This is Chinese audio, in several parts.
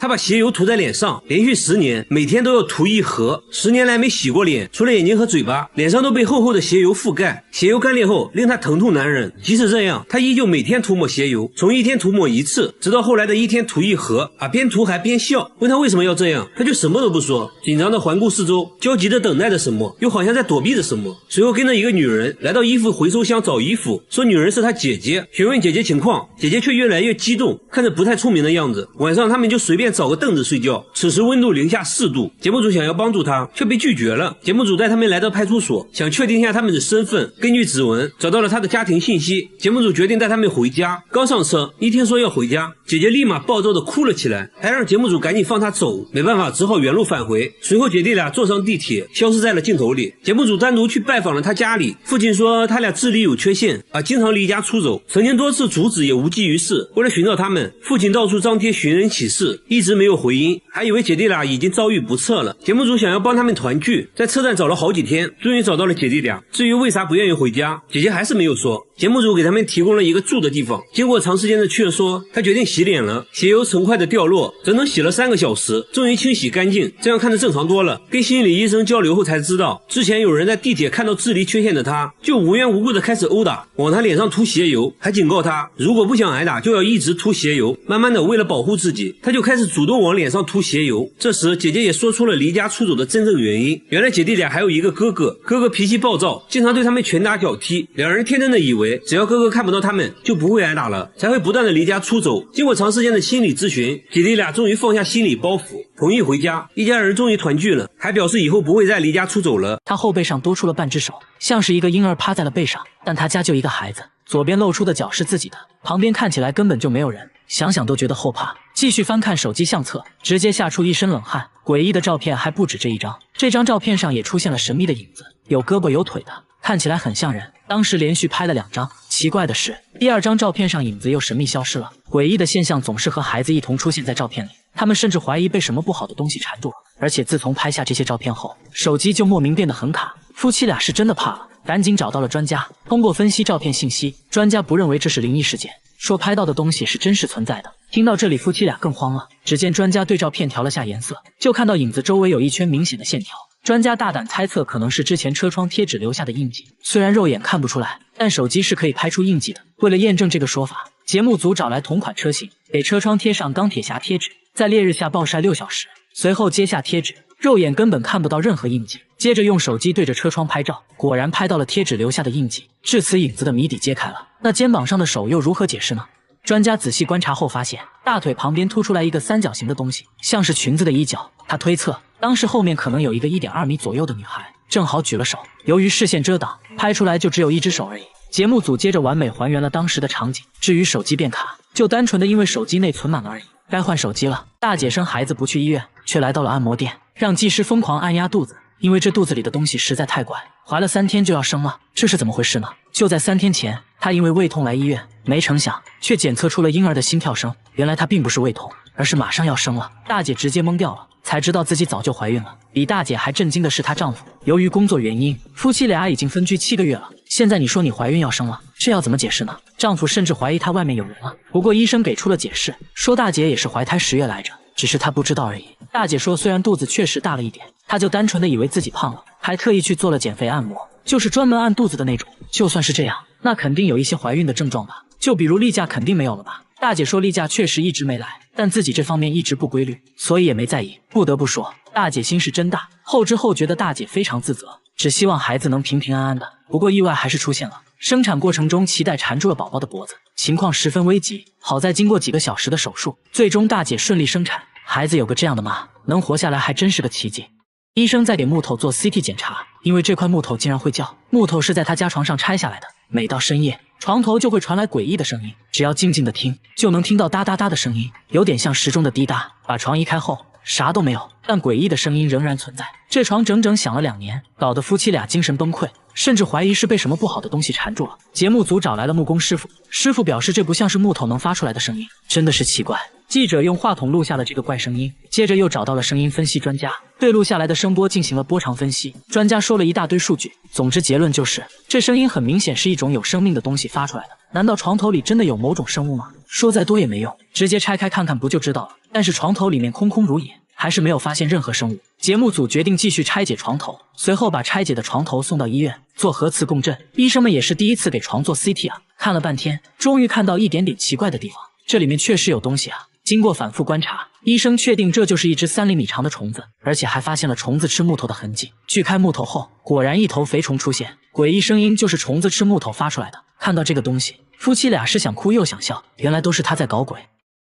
他把鞋油涂在脸上，连续10年，每天都要涂1盒，10年来没洗过脸，除了眼睛和嘴巴，脸上都被厚厚的鞋油覆盖。鞋油干裂后令他疼痛难忍，即使这样，他依旧每天涂抹鞋油，从1天涂抹1次，直到后来的1天涂1盒，边涂还边笑。问他为什么要这样，他就什么都不说，紧张的环顾四周，焦急的等待着什么，又好像在躲避着什么。随后跟着一个女人来到衣服回收箱找衣服，说女人是他姐姐，询问姐姐情况，姐姐却越来越激动，看着不太聪明的样子。晚上他们就随便找个凳子睡觉，此时温度零下4度。节目组想要帮助他，却被拒绝了。节目组带他们来到派出所，想确定一下他们的身份，根据指纹找到了他的家庭信息。节目组决定带他们回家，刚上车，一听说要回家，姐姐立马暴躁的哭了起来，还让节目组赶紧放她走。没办法，只好原路返回。随后姐弟俩坐上地铁，消失在了镜头里。节目组单独去拜访了他家里，父亲说他俩智力有缺陷，经常离家出走，曾经多次阻止也无济于事。为了寻找他们，父亲到处张贴寻人启事，一直没有回音，还以为姐弟俩已经遭遇不测了。节目组想要帮他们团聚，在车站找了好几天，终于找到了姐弟俩。至于为啥不愿意回家，姐姐还是没有说。节目组给他们提供了一个住的地方，经过长时间的劝说，他决定洗脸了。鞋油成块的掉落，整整洗了3个小时，终于清洗干净，这样看着正常多了。跟心理医生交流后才知道，之前有人在地铁看到智力缺陷的他，就无缘无故的开始殴打，往他脸上涂鞋油，还警告他如果不想挨打就要一直涂鞋油。慢慢的，为了保护自己，他就开始主动往脸上涂鞋油。这时姐姐也说出了离家出走的真正原因，原来姐弟俩还有一个哥哥，哥哥脾气暴躁，经常对他们拳打脚踢，两人天真的以为只要哥哥看不到他们就不会挨打了，才会不断的离家出走。经过长时间的心理咨询，姐弟俩终于放下心理包袱，同意回家，一家人终于团聚了，还表示以后不会再离家出走了。他后背上多出了半只手，像是一个婴儿趴在了背上，但他家就一个孩子，左边露出的脚是自己的，旁边看起来根本就没有人，想想都觉得后怕。继续翻看手机相册，直接吓出一身冷汗。诡异的照片还不止这一张，这张照片上也出现了神秘的影子，有胳膊有腿的，看起来很像人。当时连续拍了2张，奇怪的是，第2张照片上影子又神秘消失了。诡异的现象总是和孩子一同出现在照片里，他们甚至怀疑被什么不好的东西缠住了。而且自从拍下这些照片后，手机就莫名变得很卡。夫妻俩是真的怕了，赶紧找到了专家。通过分析照片信息，专家不认为这是灵异事件，说拍到的东西是真实存在的。听到这里，夫妻俩更慌了。只见专家对照片调了下颜色，就看到影子周围有一圈明显的线条。专家大胆猜测，可能是之前车窗贴纸留下的印记。虽然肉眼看不出来，但手机是可以拍出印记的。为了验证这个说法，节目组找来同款车型，给车窗贴上钢铁侠贴纸，在烈日下暴晒6小时，随后揭下贴纸，肉眼根本看不到任何印记。接着用手机对着车窗拍照，果然拍到了贴纸留下的印记。至此，影子的谜底揭开了。那肩膀上的手又如何解释呢？专家仔细观察后发现，大腿旁边凸出来一个三角形的东西，像是裙子的衣角。他推测，当时后面可能有一个1.2米左右的女孩，正好举了手。由于视线遮挡，拍出来就只有一只手而已。节目组接着完美还原了当时的场景。至于手机变卡，就单纯的因为手机内存满了而已。该换手机了。大姐生孩子不去医院，却来到了按摩店，让技师疯狂按压肚子，因为这肚子里的东西实在太怪，怀了3天就要生了，这是怎么回事呢？就在3天前，她因为胃痛来医院，没成想却检测出了婴儿的心跳声，原来她并不是胃痛，而是马上要生了。大姐直接懵掉了，才知道自己早就怀孕了。比大姐还震惊的是她丈夫，由于工作原因，夫妻俩已经分居7个月了，现在你说你怀孕要生了，这要怎么解释呢？丈夫甚至怀疑她外面有人了，不过医生给出了解释，说大姐也是怀胎10月来着，只是她不知道而已。大姐说，虽然肚子确实大了一点，她就单纯的以为自己胖了，还特意去做了减肥按摩，就是专门按肚子的那种。就算是这样，那肯定有一些怀孕的症状吧，就比如例假肯定没有了吧。大姐说例假确实一直没来，但自己这方面一直不规律，所以也没在意。不得不说，大姐心是真大。后知后觉的大姐非常自责，只希望孩子能平平安安的。不过意外还是出现了，生产过程中脐带缠住了宝宝的脖子，情况十分危急。好在经过几个小时的手术，最终大姐顺利生产。孩子有个这样的妈，能活下来还真是个奇迹。医生在给木头做 CT 检查，因为这块木头竟然会叫。木头是在他家床上拆下来的，每到深夜，床头就会传来诡异的声音，只要静静的听，就能听到哒哒哒的声音，有点像时钟的滴答。把床移开后，啥都没有，但诡异的声音仍然存在。这床整整响了2年，搞得夫妻俩精神崩溃，甚至怀疑是被什么不好的东西缠住了。节目组找来了木工师傅，师傅表示这不像是木头能发出来的声音，真的是奇怪。记者用话筒录下了这个怪声音，接着又找到了声音分析专家，对录下来的声波进行了波长分析。专家说了一大堆数据，总之结论就是，这声音很明显是一种有生命的东西发出来的。难道床头里真的有某种生物吗？说再多也没用，直接拆开看看不就知道了。但是床头里面空空如也，还是没有发现任何生物。节目组决定继续拆解床头，随后把拆解的床头送到医院做核磁共振。医生们也是第一次给床做 CT 啊，看了半天，终于看到一点点奇怪的地方，这里面确实有东西啊。经过反复观察，医生确定这就是一只3厘米长的虫子，而且还发现了虫子吃木头的痕迹。锯开木头后，果然一头肥虫出现，诡异声音就是虫子吃木头发出来的。看到这个东西，夫妻俩是想哭又想笑，原来都是他在搞鬼。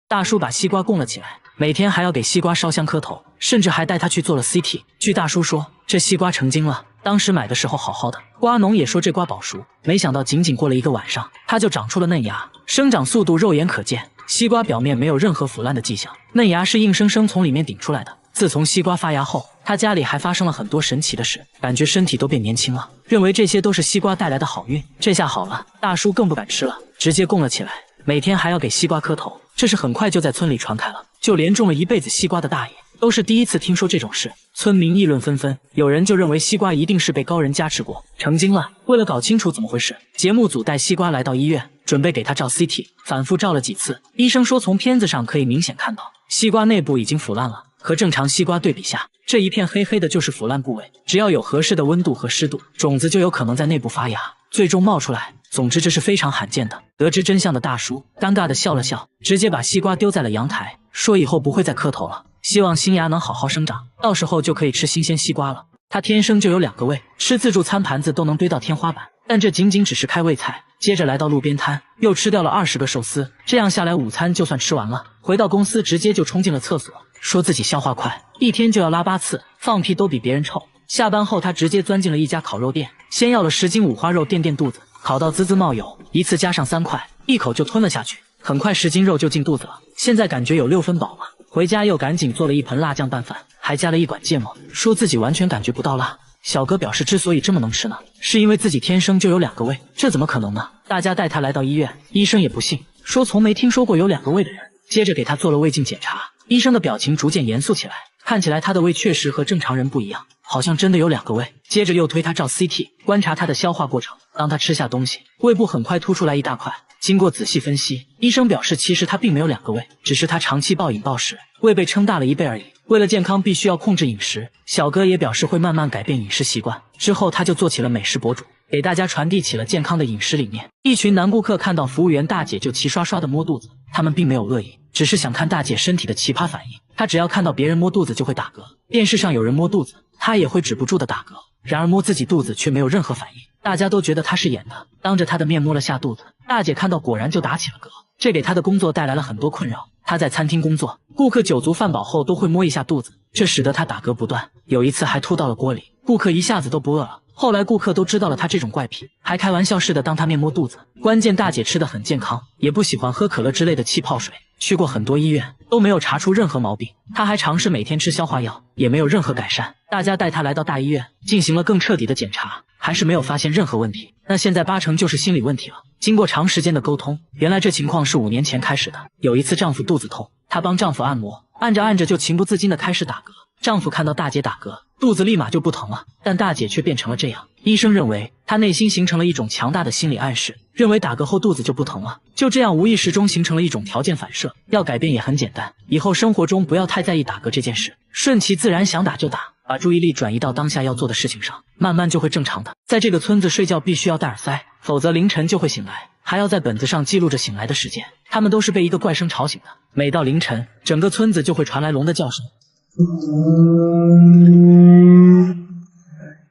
大叔把西瓜供了起来，每天还要给西瓜烧香磕头，甚至还带他去做了 CT。据大叔说，这西瓜成精了，当时买的时候好好的，瓜农也说这瓜保熟，没想到仅仅过了1个晚上，它就长出了嫩芽，生长速度肉眼可见。西瓜表面没有任何腐烂的迹象，嫩芽是硬生生从里面顶出来的。自从西瓜发芽后，他家里还发生了很多神奇的事，感觉身体都变年轻了，认为这些都是西瓜带来的好运。这下好了，大叔更不敢吃了，直接供了起来，每天还要给西瓜磕头。这事很快就在村里传开了，就连种了一辈子西瓜的大爷都是第一次听说这种事，村民议论纷纷，有人就认为西瓜一定是被高人加持过，成精了。为了搞清楚怎么回事，节目组带西瓜来到医院，准备给他照 CT， 反复照了几次。医生说从片子上可以明显看到，西瓜内部已经腐烂了，和正常西瓜对比下，这一片黑黑的就是腐烂部位，只要有合适的温度和湿度，种子就有可能在内部发芽，最终冒出来。总之这是非常罕见的。得知真相的大叔尴尬的笑了笑，直接把西瓜丢在了阳台，说以后不会再磕头了，希望新芽能好好生长，到时候就可以吃新鲜西瓜了。他天生就有2个胃，吃自助餐盘子都能堆到天花板，但这仅仅只是开胃菜。接着来到路边摊，又吃掉了20个寿司，这样下来午餐就算吃完了。回到公司直接就冲进了厕所，说自己消化快，一天就要拉8次，放屁都比别人臭。下班后他直接钻进了一家烤肉店，先要了10斤五花肉垫垫肚子，烤到滋滋冒油，一次加上3块，一口就吞了下去。很快10斤肉就进肚子了，现在感觉有6分饱了。回家又赶紧做了一盆辣酱拌饭，还加了1管芥末，说自己完全感觉不到辣。小哥表示之所以这么能吃呢，是因为自己天生就有2个胃，这怎么可能呢？大家带他来到医院，医生也不信，说从没听说过有2个胃的人。接着给他做了胃镜检查，医生的表情逐渐严肃起来，看起来他的胃确实和正常人不一样，好像真的有2个胃。接着又推他照 CT， 观察他的消化过程。当他吃下东西，胃部很快凸出来一大块。经过仔细分析，医生表示其实他并没有2个胃，只是他长期暴饮暴食，胃被撑大了1倍而已。为了健康必须要控制饮食，小哥也表示会慢慢改变饮食习惯。之后他就做起了美食博主，给大家传递起了健康的饮食理念。一群男顾客看到服务员大姐就齐刷刷的摸肚子，他们并没有恶意，只是想看大姐身体的奇葩反应。她只要看到别人摸肚子就会打嗝，电视上有人摸肚子，她也会止不住的打嗝，然而摸自己肚子却没有任何反应，大家都觉得她是演的。当着她的面摸了下肚子，大姐看到果然就打起了嗝，这给她的工作带来了很多困扰。她在餐厅工作，顾客酒足饭饱后都会摸一下肚子，这使得她打嗝不断，有一次还吐到了锅里，顾客一下子都不饿了。后来顾客都知道了她这种怪癖，还开玩笑似的当她面摸肚子。关键大姐吃得很健康，也不喜欢喝可乐之类的气泡水，去过很多医院都没有查出任何毛病。她还尝试每天吃消化药，也没有任何改善。大家带她来到大医院进行了更彻底的检查，还是没有发现任何问题。那现在8成就是心理问题了。经过长时间的沟通，原来这情况是5年前开始的。有一次丈夫肚子痛，她帮丈夫按摩，按着按着就情不自禁地开始打嗝。丈夫看到大姐打嗝，肚子立马就不疼了，但大姐却变成了这样。医生认为她内心形成了一种强大的心理暗示，认为打嗝后肚子就不疼了，就这样无意识中形成了一种条件反射。要改变也很简单，以后生活中不要太在意打嗝这件事，顺其自然，想打就打，把注意力转移到当下要做的事情上，慢慢就会正常的。在这个村子睡觉必须要戴耳塞，否则凌晨就会醒来，还要在本子上记录着醒来的时间。他们都是被一个怪声吵醒的，每到凌晨，整个村子就会传来龙的叫声，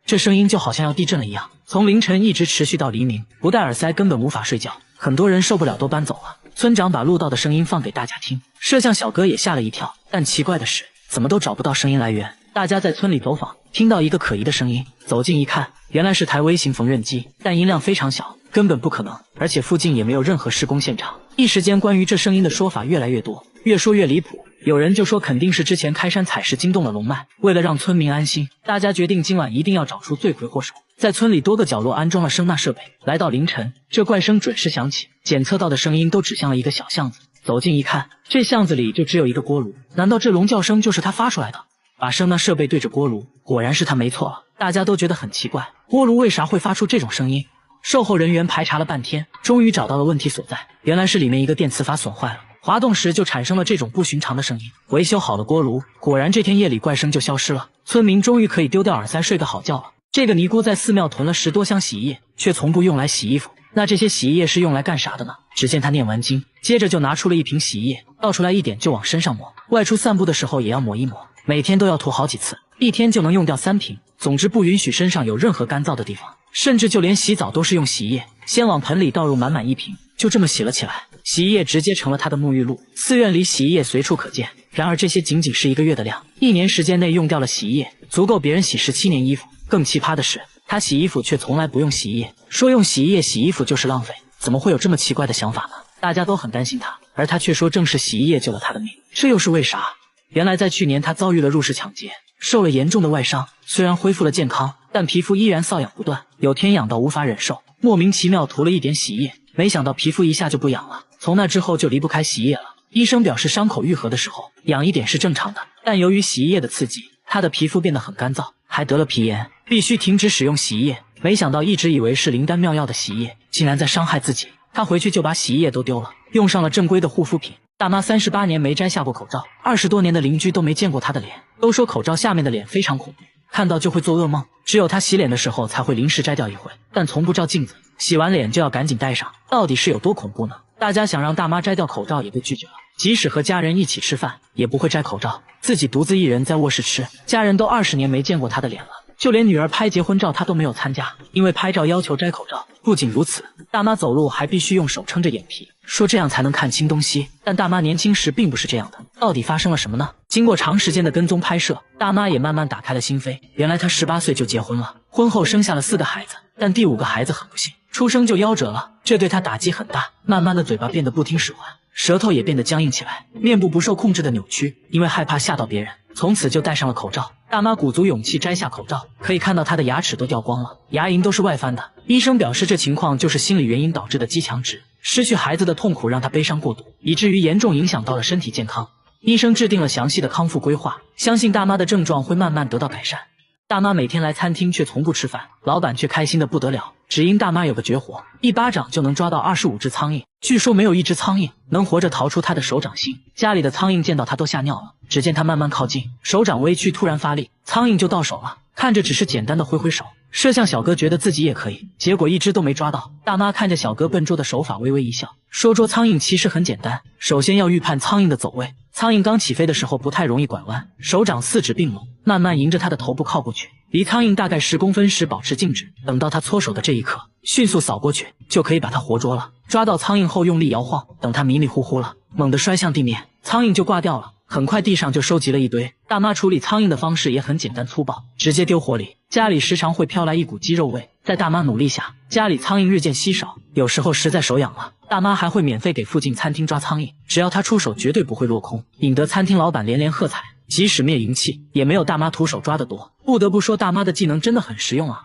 这声音就好像要地震了一样，从凌晨一直持续到黎明，不戴耳塞根本无法睡觉。很多人受不了都搬走了。村长把录到的声音放给大家听，摄像小哥也吓了一跳，但奇怪的是怎么都找不到声音来源。大家在村里走访，听到一个可疑的声音，走近一看，原来是台微型缝纫机，但音量非常小，根本不可能，而且附近也没有任何施工现场。一时间关于这声音的说法越来越多，越说越离谱。有人就说肯定是之前开山采石惊动了龙脉。为了让村民安心，大家决定今晚一定要找出罪魁祸首，在村里多个角落安装了声呐设备。来到凌晨，这怪声准时响起，检测到的声音都指向了一个小巷子。走近一看，这巷子里就只有一个锅炉，难道这龙叫声就是他发出来的？把声呐设备对着锅炉，果然是他没错了。大家都觉得很奇怪，锅炉为啥会发出这种声音？售后人员排查了半天，终于找到了问题所在，原来是里面一个电磁阀损坏了，滑动时就产生了这种不寻常的声音。维修好了锅炉，果然这天夜里怪声就消失了，村民终于可以丢掉耳塞睡个好觉了。这个尼姑在寺庙囤了10多箱洗衣液，却从不用来洗衣服。那这些洗衣液是用来干啥的呢？只见他念完经，接着就拿出了一瓶洗衣液，倒出来一点就往身上抹，外出散步的时候也要抹一抹，每天都要涂好几次，一天就能用掉3瓶。总之不允许身上有任何干燥的地方，甚至就连洗澡都是用洗衣液，先往盆里倒入满满1瓶，就这么洗了起来。洗衣液直接成了他的沐浴露，寺院里洗衣液随处可见。然而这些仅仅是1个月的量，1年时间内用掉了洗衣液，足够别人洗17年衣服。更奇葩的是，他洗衣服却从来不用洗衣液，说用洗衣液洗衣服就是浪费，怎么会有这么奇怪的想法呢？大家都很担心他，而他却说正是洗衣液救了他的命，这又是为啥？原来在去年他遭遇了入室抢劫，受了严重的外伤，虽然恢复了健康，但皮肤依然瘙痒不断，有天痒到无法忍受，莫名其妙涂了一点洗衣液，没想到皮肤一下就不痒了，从那之后就离不开洗衣液了。医生表示伤口愈合的时候痒一点是正常的，但由于洗衣液的刺激，他的皮肤变得很干燥，还得了皮炎，必须停止使用洗衣液。没想到一直以为是灵丹妙药的洗衣液，竟然在伤害自己。他回去就把洗衣液都丢了，用上了正规的护肤品。大妈38年没摘下过口罩，20多年的邻居都没见过她的脸，都说口罩下面的脸非常恐怖，看到就会做噩梦。只有她洗脸的时候才会临时摘掉一回，但从不照镜子，洗完脸就要赶紧戴上，到底是有多恐怖呢？大家想让大妈摘掉口罩也被拒绝了，即使和家人一起吃饭也不会摘口罩，自己独自一人在卧室吃，家人都20年没见过她的脸了，就连女儿拍结婚照她都没有参加，因为拍照要求摘口罩。不仅如此，大妈走路还必须用手撑着眼皮，说这样才能看清东西。但大妈年轻时并不是这样的，到底发生了什么呢？经过长时间的跟踪拍摄，大妈也慢慢打开了心扉。原来她18岁就结婚了，婚后生下了4个孩子，但第5个孩子很不幸，出生就夭折了，这对她打击很大。慢慢的嘴巴变得不听使唤，舌头也变得僵硬起来，面部不受控制的扭曲，因为害怕吓到别人，从此就戴上了口罩。大妈鼓足勇气摘下口罩，可以看到她的牙齿都掉光了，牙龈都是外翻的。医生表示这情况就是心理原因导致的肌强直，失去孩子的痛苦让她悲伤过度，以至于严重影响到了身体健康。医生制定了详细的康复规划，相信大妈的症状会慢慢得到改善。大妈每天来餐厅却从不吃饭，老板却开心的不得了，只因大妈有个绝活，一巴掌就能抓到25只苍蝇，据说没有一只苍蝇能活着逃出她的手掌心。家里的苍蝇见到她都吓尿了，只见她慢慢靠近，手掌微屈，突然发力，苍蝇就到手了。看着只是简单的挥挥手，摄像小哥觉得自己也可以，结果一只都没抓到。大妈看着小哥笨拙的手法微微一笑，说捉苍蝇其实很简单，首先要预判苍蝇的走位，苍蝇刚起飞的时候不太容易拐弯，手掌4指并拢，慢慢迎着它的头部靠过去，离苍蝇大概10公分时保持静止，等到它搓手的这一刻，迅速扫过去，就可以把它活捉了。抓到苍蝇后用力摇晃，等它迷迷糊糊了，猛地摔向地面，苍蝇就挂掉了。很快地上就收集了一堆。大妈处理苍蝇的方式也很简单粗暴，直接丢火里。家里时常会飘来一股鸡肉味，在大妈努力下，家里苍蝇日渐稀少。有时候实在手痒了，大妈还会免费给附近餐厅抓苍蝇，只要她出手绝对不会落空，引得餐厅老板连连喝彩。即使灭蝇气，也没有大妈徒手抓的多。不得不说，大妈的技能真的很实用啊。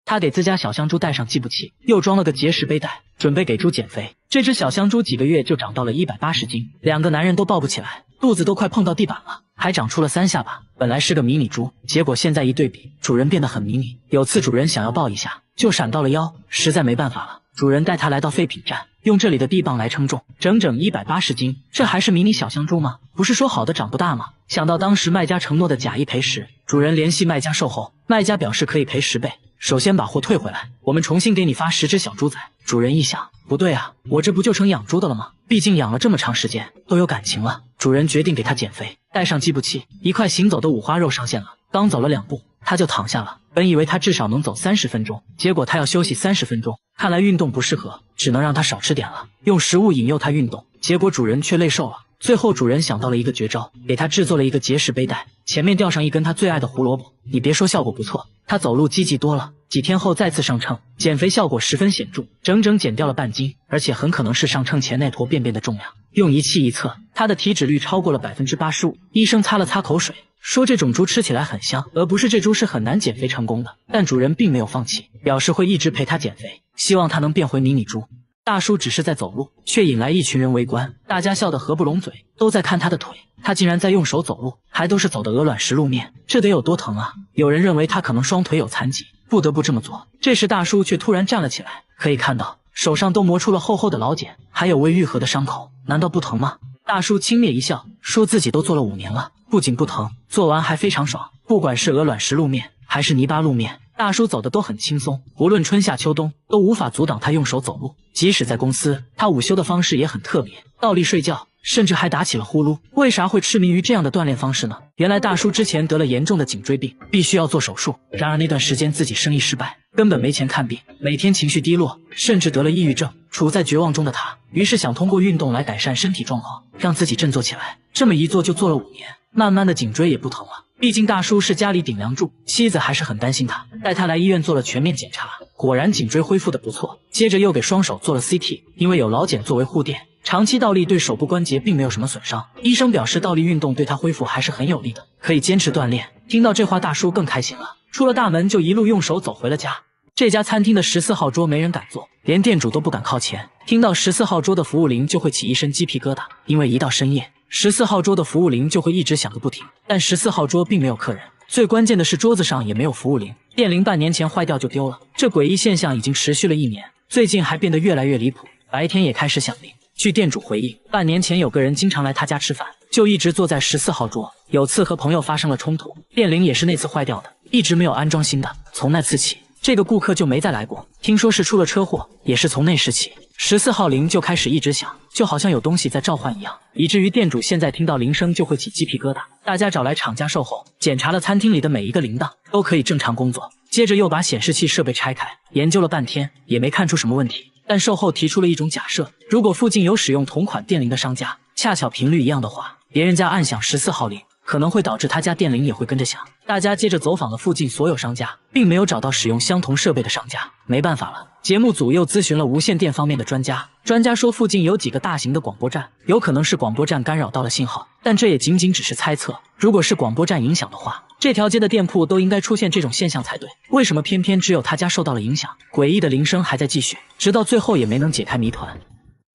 他给自家小香猪带上计步器，又装了个结实背带，准备给猪减肥。这只小香猪几个月就长到了180斤，2个男人都抱不起来，肚子都快碰到地板了，还长出了3下巴。本来是个迷你猪，结果现在一对比，主人变得很迷你。有次主人想要抱一下，就闪到了腰，实在没办法了，主人带他来到废品站，用这里的臂棒来称重，整整180斤。这还是迷你小香猪吗？不是说好的长不大吗？想到当时卖家承诺的假一赔10，主人联系卖家售后，卖家表示可以赔10倍。首先把货退回来，我们重新给你发10只小猪仔。主人一想，不对啊，我这不就成养猪的了吗？毕竟养了这么长时间，都有感情了。主人决定给他减肥，带上计步器，一块行走的五花肉上线了。刚走了2步，他就躺下了。本以为他至少能走30分钟，结果他要休息30分钟。看来运动不适合，只能让他少吃点了，用食物引诱他运动。结果主人却累瘦了。最后主人想到了一个绝招，给他制作了一个结实背带，前面吊上一根他最爱的胡萝卜。你别说，效果不错，他走路积极多了。几天后再次上称，减肥效果十分显著，整整减掉了半斤，而且很可能是上称前那坨便便的重量。用仪器一测，他的体脂率超过了85%。医生擦了擦口水，说这种猪吃起来很香，而不是这猪是很难减肥成功的。但主人并没有放弃，表示会一直陪他减肥，希望他能变回迷你猪。大叔只是在走路，却引来一群人围观，大家笑得合不拢嘴，都在看他的腿。他竟然在用手走路，还都是走的鹅卵石路面，这得有多疼啊！有人认为他可能双腿有残疾，不得不这么做。这时大叔却突然站了起来，可以看到手上都磨出了厚厚的老茧，还有未愈合的伤口，难道不疼吗？大叔轻蔑一笑，说自己都做了5年了，不仅不疼，做完还非常爽。不管是鹅卵石路面还是泥巴路面，大叔走的都很轻松，无论春夏秋冬都无法阻挡他用手走路。即使在公司，他午休的方式也很特别，倒立睡觉，甚至还打起了呼噜。为啥会痴迷于这样的锻炼方式呢？原来大叔之前得了严重的颈椎病，必须要做手术。然而那段时间自己生意失败，根本没钱看病，每天情绪低落，甚至得了抑郁症。处在绝望中的他，于是想通过运动来改善身体状况，让自己振作起来。这么一做就做了5年，慢慢的颈椎也不疼了。毕竟大叔是家里顶梁柱，妻子还是很担心他，带他来医院做了全面检查，果然颈椎恢复的不错。接着又给双手做了 CT， 因为有老茧作为护垫，长期倒立对手部关节并没有什么损伤。医生表示倒立运动对他恢复还是很有利的，可以坚持锻炼。听到这话，大叔更开心了，出了大门就一路用手走回了家。这家餐厅的14号桌没人敢坐，连店主都不敢靠前。听到14号桌的服务铃就会起一身鸡皮疙瘩，因为一到深夜14号桌的服务铃就会一直响个不停。但14号桌并没有客人，最关键的是桌子上也没有服务铃，电铃半年前坏掉就丢了。这诡异现象已经持续了1年，最近还变得越来越离谱，白天也开始响铃。据店主回忆，半年前有个人经常来他家吃饭，就一直坐在14号桌。有次和朋友发生了冲突，电铃也是那次坏掉的，一直没有安装新的。从那次起，这个顾客就没再来过。听说是出了车祸，也是从那时起，14号铃就开始一直响，就好像有东西在召唤一样，以至于店主现在听到铃声就会起鸡皮疙瘩。大家找来厂家售后，检查了餐厅里的每一个铃铛，都可以正常工作。接着又把显示器设备拆开，研究了半天，也没看出什么问题。但售后提出了一种假设，如果附近有使用同款电铃的商家，恰巧频率一样的话，别人家按响14号铃，可能会导致他家电铃也会跟着响。大家接着走访了附近所有商家，并没有找到使用相同设备的商家。没办法了，节目组又咨询了无线电方面的专家，专家说附近有几个大型的广播站，有可能是广播站干扰到了信号，但这也仅仅只是猜测。如果是广播站影响的话，这条街的店铺都应该出现这种现象才对，为什么偏偏只有他家受到了影响？诡异的铃声还在继续，直到最后也没能解开谜团。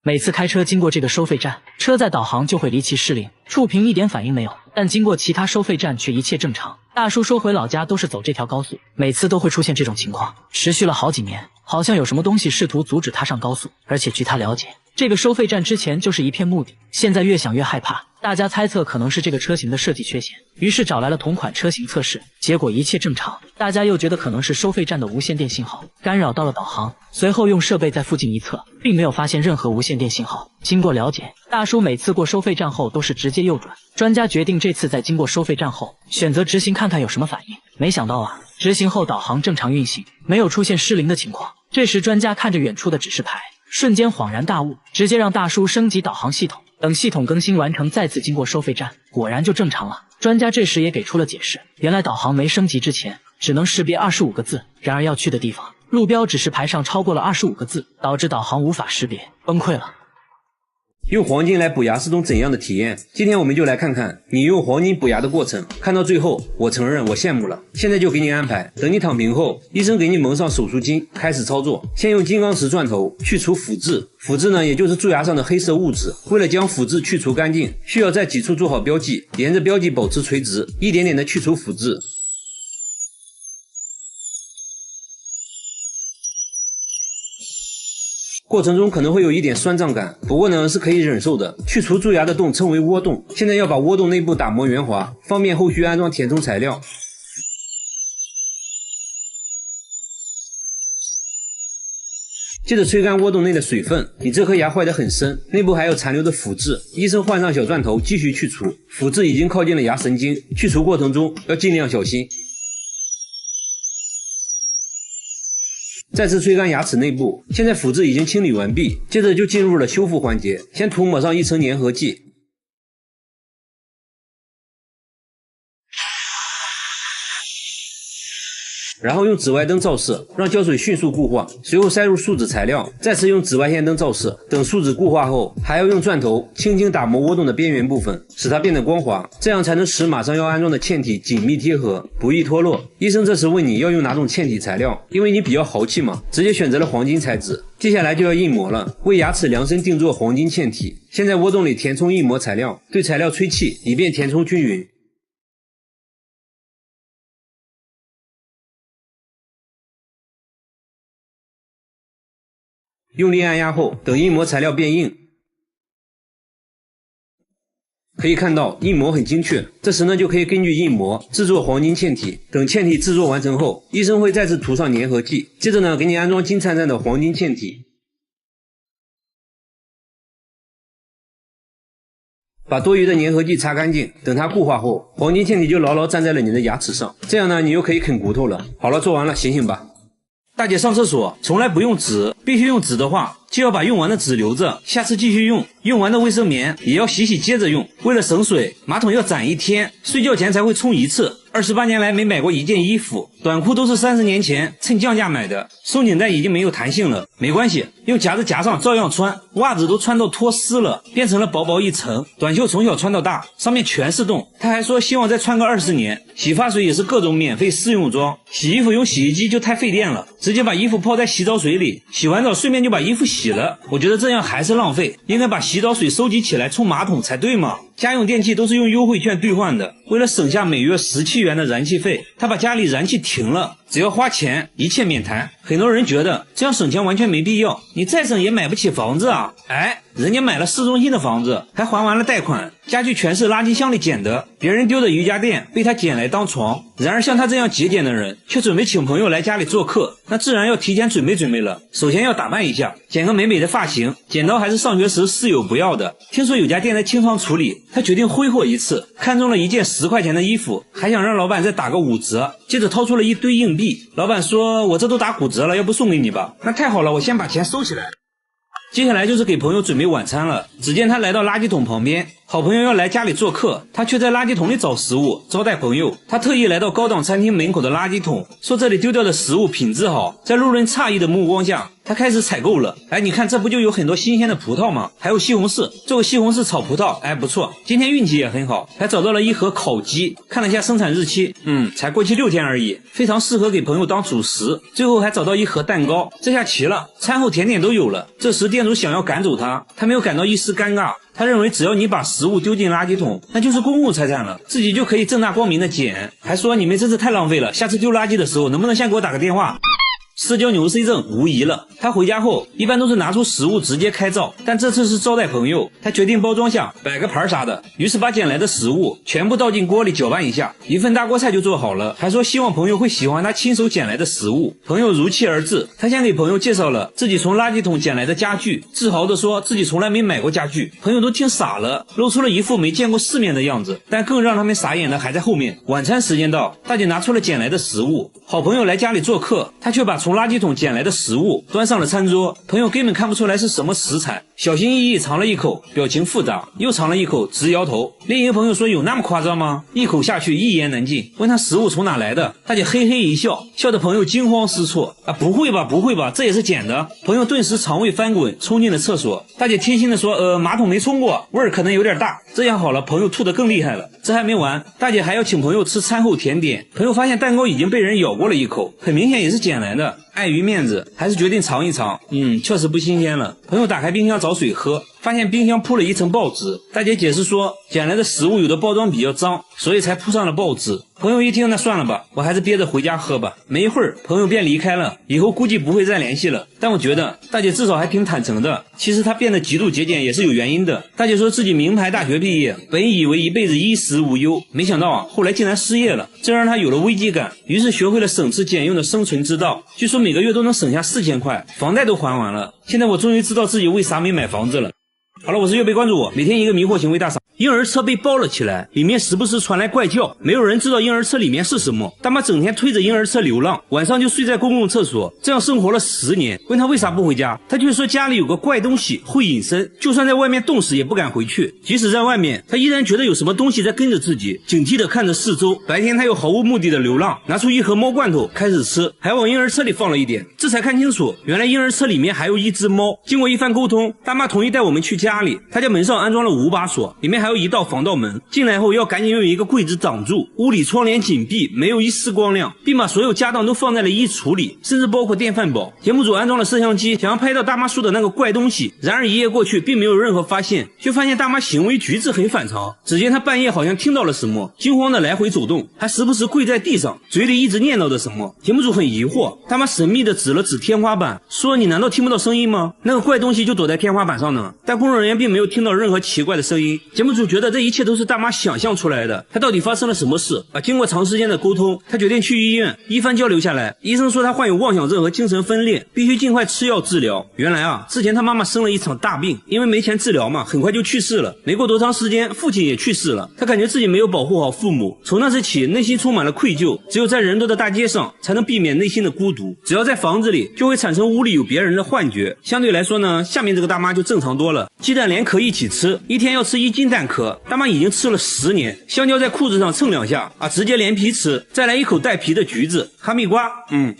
每次开车经过这个收费站，车在导航就会离奇失灵，触屏一点反应没有，但经过其他收费站却一切正常。大叔说回老家都是走这条高速，每次都会出现这种情况，持续了好几年，好像有什么东西试图阻止他上高速。而且据他了解，这个收费站之前就是一片墓地，现在越想越害怕。大家猜测可能是这个车型的设计缺陷，于是找来了同款车型测试，结果一切正常。大家又觉得可能是收费站的无线电信号干扰到了导航，随后用设备在附近一测，并没有发现任何无线电信号。经过了解，大叔每次过收费站后都是直接右转。专家决定这次在经过收费站后，选择执行看看有什么反应。没想到啊，执行后导航正常运行，没有出现失灵的情况。这时专家看着远处的指示牌，瞬间恍然大悟，直接让大叔升级导航系统。等系统更新完成，再次经过收费站，果然就正常了。专家这时也给出了解释，原来导航没升级之前只能识别25个字，然而要去的地方路标指示牌上超过了25个字，导致导航无法识别，崩溃了。用黄金来补牙是种怎样的体验？今天我们就来看看你用黄金补牙的过程。看到最后，我承认我羡慕了。现在就给你安排，等你躺平后，医生给你蒙上手术巾，开始操作。先用金刚石钻头去除腐质，腐质呢，也就是蛀牙上的黑色物质。为了将腐质去除干净，需要在几处做好标记，沿着标记保持垂直，一点点的去除腐质。过程中可能会有一点酸胀感，不过呢是可以忍受的。去除蛀牙的洞称为窝洞，现在要把窝洞内部打磨圆滑，方便后续安装填充材料。接着吹干窝洞内的水分，你这颗牙坏得很深，内部还有残留的腐质。医生换上小钻头继续去除，腐质已经靠近了牙神经，去除过程中要尽量小心。再次吹干牙齿内部，现在腐质已经清理完毕，接着就进入了修复环节，先涂抹上一层粘合剂。然后用紫外灯照射，让胶水迅速固化，随后塞入树脂材料，再次用紫外线灯照射。等树脂固化后，还要用钻头轻轻打磨窝洞的边缘部分，使它变得光滑，这样才能使马上要安装的嵌体紧密贴合，不易脱落。医生这时问你要用哪种嵌体材料，因为你比较豪气嘛，直接选择了黄金材质。接下来就要印模了，为牙齿量身定做黄金嵌体。先在窝洞里填充印模材料，对材料吹气，以便填充均匀。用力按压后，等硬膜材料变硬，可以看到硬膜很精确。这时呢，就可以根据硬膜制作黄金嵌体。等嵌体制作完成后，医生会再次涂上粘合剂，接着呢，给你安装金灿灿的黄金嵌体。把多余的粘合剂擦干净，等它固化后，黄金嵌体就牢牢站在了你的牙齿上。这样呢，你又可以啃骨头了。好了，做完了，醒醒吧。大姐上厕所从来不用纸，必须用纸的话，就要把用完的纸留着，下次继续用。用完的卫生棉也要洗接着用。为了省水，马桶要攒1天，睡觉前才会冲1次。28年来没买过一件衣服，短裤都是30年前趁降价买的，松紧带已经没有弹性了，没关系，用夹子夹上照样穿。袜子都穿到脱丝了，变成了薄薄一层。短袖从小穿到大，上面全是洞。他还说希望再穿个20年。洗发水也是各种免费试用装。洗衣服用洗衣机就太费电了，直接把衣服泡在洗澡水里，洗完澡顺便就把衣服洗了。我觉得这样还是浪费，应该把洗澡水收集起来冲马桶才对嘛。家用电器都是用优惠券兑换的，为了省下每月17元的燃气费，他把家里燃气停了，只要花钱一切免谈。很多人觉得这样省钱完全没必要，你再省也买不起房子啊。人家买了市中心的房子，还还完了贷款，家具全是垃圾箱里捡的，别人丢的瑜伽垫被他捡来当床。然而像他这样节俭的人，却准备请朋友来家里做客，那自然要提前准备了。首先要打扮一下，剪个美美的发型，剪刀还是上学时室友不要的，听说有家店在清仓处理，他决定挥霍一次，看中了一件10块钱的衣服，还想让老板再打个5折，接着掏出了一堆硬币。老板说，我这都打5折了，要不送给你吧。那太好了，我先把钱收起来。接下来就是给朋友准备晚餐了。只见他来到垃圾桶旁边，好朋友要来家里做客，他却在垃圾桶里找食物招待朋友。他特意来到高档餐厅门口的垃圾桶，说这里丢掉的食物品质好。在路人诧异的目光下，他开始采购了。你看这不就有很多新鲜的葡萄吗？还有西红柿，做个西红柿炒葡萄，不错。今天运气也很好，还找到了一盒烤鸡，看了一下生产日期，才过期6天而已，非常适合给朋友当主食。最后还找到一盒蛋糕，这下齐了，餐后甜点都有了。这时店主想要赶走他没有感到一丝尴尬。他认为只要你把食物丢进垃圾桶，那就是公共财产了，自己就可以正大光明的捡。还说你们真是太浪费了，下次丢垃圾的时候能不能先给我打个电话。社交牛 C 症无疑了。他回家后一般都是拿出食物直接开灶，但这次是招待朋友，他决定包装下摆个盘啥的，于是把捡来的食物全部倒进锅里搅拌一下，一份大锅菜就做好了。还说希望朋友会喜欢他亲手捡来的食物，朋友如期而至。他先给朋友介绍了自己从垃圾桶捡来的家具，自豪地说自己从来没买过家具。朋友都听傻了，露出了一副没见过世面的样子。但更让他们傻眼的还在后面。晚餐时间到，大姐拿出了捡来的食物，好朋友来家里做客，他却把从垃圾桶捡来的食物端上了餐桌，朋友根本看不出来是什么食材，小心翼翼尝了一口，表情复杂，又尝了一口，直摇头。另一个朋友说，有那么夸张吗？一口下去一言难尽，问他食物从哪来的，大姐嘿嘿一笑，笑得朋友惊慌失措。不会吧，这也是捡的。朋友顿时肠胃翻滚，冲进了厕所。大姐贴心的说，马桶没冲过，味儿可能有点大。这样好了，朋友吐得更厉害了。这还没完，大姐还要请朋友吃餐后甜点。朋友发现蛋糕已经被人咬过了一口，很明显也是捡来的，碍于面子还是决定尝一尝。确实不新鲜了。朋友打开冰箱找水喝，发现冰箱铺了一层报纸。大姐解释说，捡来的食物有的包装比较脏，所以才铺上了报纸。朋友一听，那算了吧，我还是憋着回家喝吧。没一会儿，朋友便离开了，以后估计不会再联系了。但我觉得大姐至少还挺坦诚的，其实她变得极度节俭也是有原因的。大姐说自己名牌大学毕业，本以为一辈子衣食无忧，没想到后来竟然失业了，这让她有了危机感，于是学会了省吃俭用的生存之道。据说每个月都能省下4000块，房贷都还完了。现在我终于知道自己为啥没买房子了。好了，我是岳飞，关注我，每天一个迷惑行为大赏。婴儿车被包了起来，里面时不时传来怪叫，没有人知道婴儿车里面是什么。大妈整天推着婴儿车流浪，晚上就睡在公共厕所，这样生活了10年。问他为啥不回家，他却说家里有个怪东西会隐身，就算在外面冻死也不敢回去。即使在外面，他依然觉得有什么东西在跟着自己，警惕地看着四周。白天他又毫无目的的流浪，拿出一盒猫罐头开始吃，还往婴儿车里放了一点，这才看清楚，原来婴儿车里面还有一只猫。经过一番沟通，大妈同意带我们去家。家里，他家门上安装了5把锁，里面还有一道防盗门，进来后要赶紧用一个柜子挡住，屋里窗帘紧闭，没有一丝光亮，并把所有家当都放在了衣橱里，甚至包括电饭煲。节目组安装了摄像机，想要拍到大妈说的那个怪东西，然而一夜过去并没有任何发现，却发现大妈行为举止很反常。只见她半夜好像听到了什么，惊慌的来回走动，还时不时跪在地上，嘴里一直念叨着什么。节目组很疑惑，大妈神秘的指了指天花板，说你难道听不到声音吗？那个怪东西就躲在天花板上呢。但工作人员并没有听到任何奇怪的声音。节目组觉得这一切都是大妈想象出来的，她到底发生了什么事？经过长时间的沟通，她决定去医院。一番交流下来，医生说她患有妄想症和精神分裂，必须尽快吃药治疗。原来之前她妈妈生了一场大病，因为没钱治疗嘛，很快就去世了。没过多长时间，父亲也去世了。她感觉自己没有保护好父母，从那时起内心充满了愧疚，只有在人多的大街上才能避免内心的孤独，只要在房子里就会产生屋里有别人的幻觉。相对来说呢，下面这个大妈就正常多了。鸡蛋连壳一起吃，一天要吃1斤蛋壳，大妈已经吃了10年。香蕉在裤子上蹭2下直接连皮吃，再来一口带皮的橘子。哈密瓜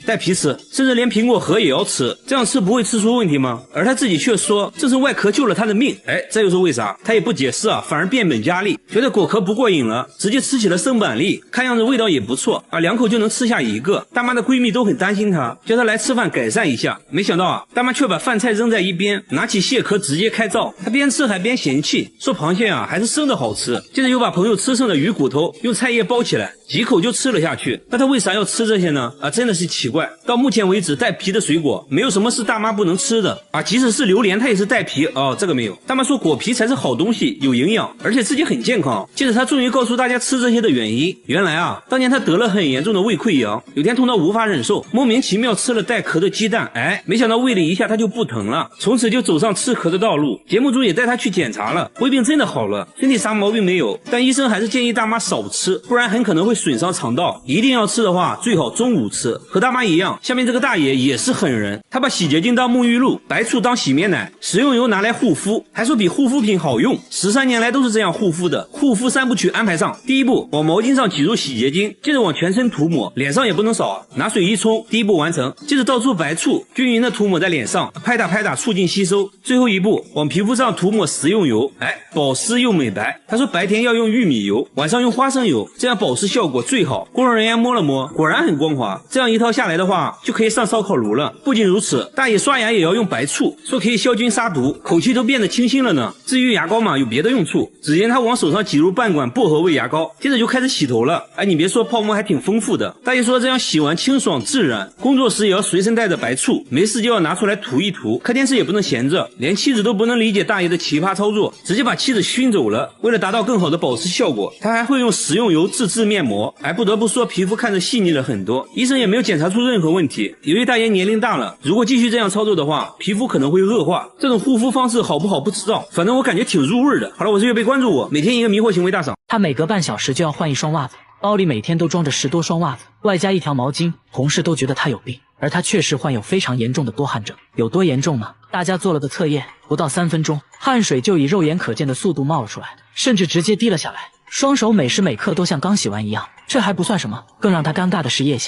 带皮吃，甚至连苹果核也要吃，这样吃不会吃出问题吗？而他自己却说这是外壳救了他的命。这又是为啥？他也不解释反而变本加厉，觉得果壳不过瘾了，直接吃起了生板栗，看样子味道也不错2口就能吃下1个。大妈的闺蜜都很担心她，叫她来吃饭改善一下。没想到大妈却把饭菜扔在一边，拿起蟹壳直接开灶。她边吃还边嫌弃，说螃蟹还是生的好吃。接着又把朋友吃剩的鱼骨头用菜叶包起来，几口就吃了下去。那她为啥要吃这些呢？真的是奇怪。到目前为止，带皮的水果没有什么是大妈不能吃的即使是榴莲它也是带皮这个没有。大妈说果皮才是好东西，有营养，而且自己很健康。接着她终于告诉大家吃这些的原因。原来当年她得了很严重的胃溃疡，有天痛到无法忍受，莫名其妙吃了带壳的鸡蛋，没想到喂了一下她就不疼了，从此就走上吃壳的道路。节目组也带她去检查了，胃病真的好了，身体啥毛病没有，但医生还是建议大妈少吃，不然很可能会损伤肠道。一定要吃的话，最好中午吃。和大妈一样，下面这个大爷也是狠人，他把洗洁精当沐浴露，白醋当洗面奶，食用油拿来护肤，还说比护肤品好用。13年来都是这样护肤的。护肤3部曲安排上，第一步往毛巾上挤入洗洁精，接着往全身涂抹，脸上也不能少拿水一冲，第一步完成。接着倒出白醋，均匀的涂抹在脸上，拍打促进吸收。最后一步往皮肤上涂抹食用油，保湿又美白。他说白天要用玉米油，晚上用花生油，这样保湿效果最好。工作人员摸了摸，果然很光滑。这样一套下来的话，就可以上烧烤炉了。不仅如此，大爷刷牙也要用白醋，说可以消菌杀毒，口气都变得清新了呢。至于牙膏嘛，有别的用处。只见他往手上挤入半管薄荷味牙膏，接着就开始洗头了。你别说，泡沫还挺丰富的。大爷说这样洗完清爽自然，工作时也要随身带着白醋，没事就要拿出来涂一涂。看电视也不能闲着，连妻子都不能理解大爷的奇葩操作，直接把妻子熏走了。为了达到更好的保湿效果，他还会用食用油自制面膜。不得不说皮肤看着细腻了很多，医生也没有检查出任何问题。由于大爷年龄大了，如果继续这样操作的话，皮肤可能会恶化。这种护肤方式好不好不知道，反正我感觉挺入味的。好了，我是月贝，关注我，每天一个迷惑行为大赏。他每隔半小时就要换一双袜子，包里每天都装着10多双袜子，外加一条毛巾。同事都觉得他有病，而他确实患有非常严重的多汗症。有多严重呢？大家做了个测验，不到3分钟，汗水就以肉眼可见的速度冒了出来，甚至直接滴了下来。双手每时每刻都像刚洗完一样。这还不算什么，更让他尴尬的是腋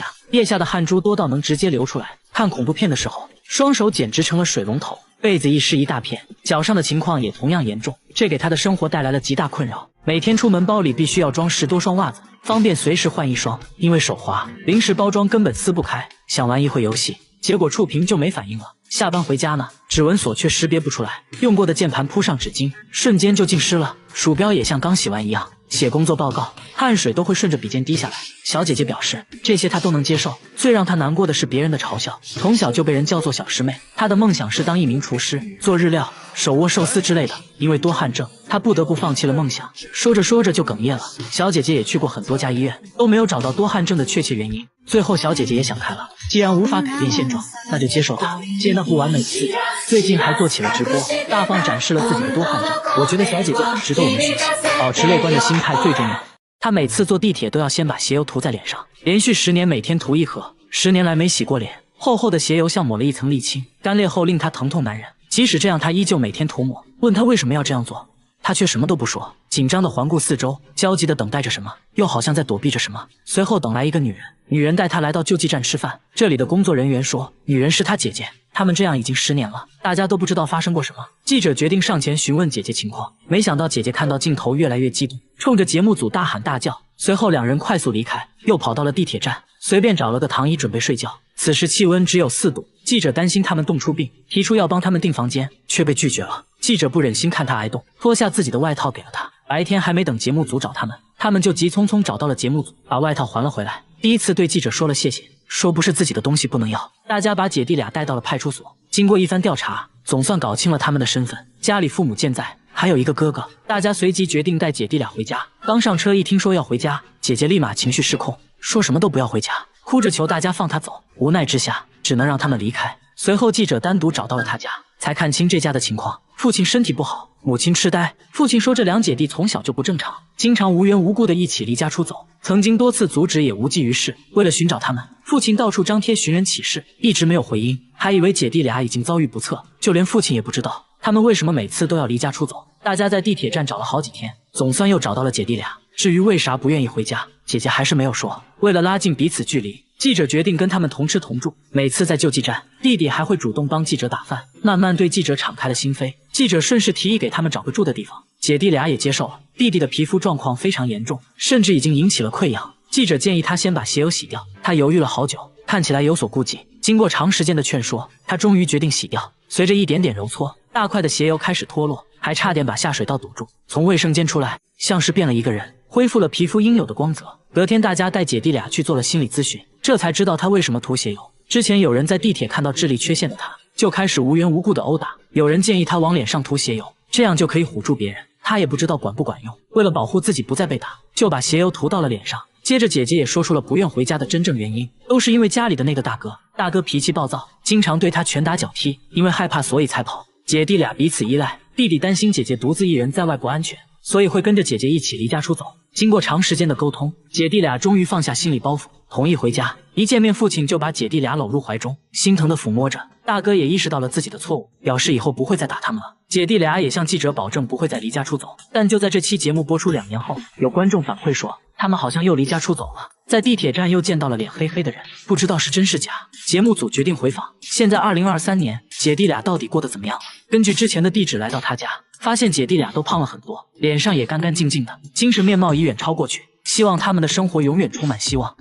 下的汗珠多到能直接流出来。看恐怖片的时候，双手简直成了水龙头，被子一湿一大片。脚上的情况也同样严重，这给他的生活带来了极大困扰。每天出门包里必须要装10多双袜子，方便随时换一双。因为手滑，零食包装根本撕不开。想玩一会游戏，结果触屏就没反应了。下班回家呢，指纹锁却识别不出来，用过的键盘铺上纸巾，瞬间就浸湿了。鼠标也像刚洗完一样。写工作报告，汗水都会顺着笔尖滴下来。小姐姐表示，这些她都能接受，最让她难过的是别人的嘲笑。从小就被人叫做小师妹，她的梦想是当一名厨师，做日料、手握寿司之类的。因为多汗症，她不得不放弃了梦想。说着说着就哽咽了。小姐姐也去过很多家医院，都没有找到多汗症的确切原因。最后小姐姐也想开了，既然无法改变现状，那就接受它，接纳不完美的自己。最近还做起了直播，大方展示了自己的多汗症。我觉得小姐姐很值得我们学习，保持乐观的心态最重要。她每次坐地铁都要先把鞋油涂在脸上，连续10年每天涂1盒，10年来没洗过脸，厚厚的鞋油像抹了一层沥青，干裂后令她疼痛难忍。即使这样，她依旧每天涂抹。问她为什么要这样做，她却什么都不说，紧张地环顾四周，焦急地等待着什么，又好像在躲避着什么。随后等来一个女人，女人带她来到救济站吃饭，这里的工作人员说，女人是她姐姐。他们这样已经10年了，大家都不知道发生过什么。记者决定上前询问姐姐情况，没想到姐姐看到镜头越来越激动，冲着节目组大喊大叫。随后两人快速离开，又跑到了地铁站，随便找了个躺椅准备睡觉。此时气温只有4度，记者担心他们冻出病，提出要帮他们订房间，却被拒绝了。记者不忍心看他挨冻，脱下自己的外套给了他。白天还没等节目组找他们就急匆匆找到了节目组，把外套还了回来。第一次对记者说了谢谢，说不是自己的东西不能要。大家把姐弟俩带到了派出所，经过一番调查，总算搞清了他们的身份。家里父母健在，还有一个哥哥。大家随即决定带姐弟俩回家。刚上车一听说要回家，姐姐立马情绪失控，说什么都不要回家，哭着求大家放她走。无奈之下，只能让他们离开。随后记者单独找到了他家，才看清这家的情况。父亲身体不好，母亲痴呆。父亲说这两姐弟从小就不正常，经常无缘无故的一起离家出走，曾经多次阻止也无济于事。为了寻找他们，父亲到处张贴寻人启事，一直没有回音，还以为姐弟俩已经遭遇不测，就连父亲也不知道他们为什么每次都要离家出走。大家在地铁站找了好几天，总算又找到了姐弟俩。至于为啥不愿意回家，姐姐还是没有说。为了拉近彼此距离，记者决定跟他们同吃同住。每次在救济站，弟弟还会主动帮记者打饭，慢慢对记者敞开了心扉。记者顺势提议给他们找个住的地方，姐弟俩也接受了。弟弟的皮肤状况非常严重，甚至已经引起了溃疡。记者建议他先把鞋油洗掉，他犹豫了好久，看起来有所顾忌。经过长时间的劝说，他终于决定洗掉。随着一点点揉搓，大块的鞋油开始脱落，还差点把下水道堵住。从卫生间出来，像是变了一个人，恢复了皮肤应有的光泽。隔天大家带姐弟俩去做了心理咨询，这才知道他为什么涂鞋油。之前有人在地铁看到智力缺陷的他，就开始无缘无故的殴打。有人建议他往脸上涂鞋油，这样就可以唬住别人。他也不知道管不管用，为了保护自己不再被打，就把鞋油涂到了脸上。接着姐姐也说出了不愿回家的真正原因，都是因为家里的那个大哥。大哥脾气暴躁，经常对他拳打脚踢，因为害怕所以才跑。姐弟俩彼此依赖，弟弟担心姐姐独自一人在外不安全，所以会跟着姐姐一起离家出走。经过长时间的沟通，姐弟俩终于放下心理包袱，同意回家。一见面，父亲就把姐弟俩搂入怀中，心疼地抚摸着。大哥也意识到了自己的错误，表示以后不会再打他们了。姐弟俩也向记者保证不会再离家出走。但就在这期节目播出2年后，有观众反馈说，他们好像又离家出走了，在地铁站又见到了脸黑黑的人，不知道是真是假。节目组决定回访，现在2023年，姐弟俩到底过得怎么样了？根据之前的地址来到他家，发现姐弟俩都胖了很多，脸上也干干净净的，精神面貌已远超过去，希望他们的生活永远充满希望。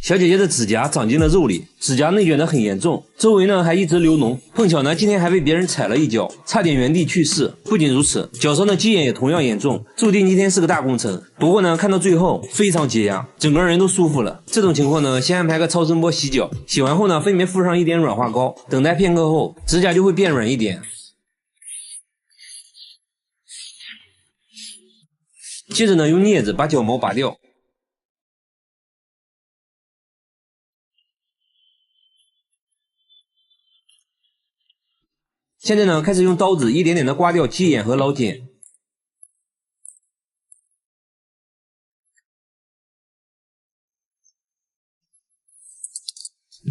小姐姐的指甲长进了肉里，指甲内卷得很严重，周围呢还一直流脓。碰巧呢今天还被别人踩了一脚，差点原地去世。不仅如此，脚上的鸡眼也同样严重，注定今天是个大工程。不过呢看到最后非常解压，整个人都舒服了。这种情况呢先安排个超声波洗脚，洗完后呢分别敷上一点软化膏，等待片刻后指甲就会变软一点。接着呢用镊子把脚毛拔掉。现在呢，开始用刀子一点点的刮掉鸡眼和老茧。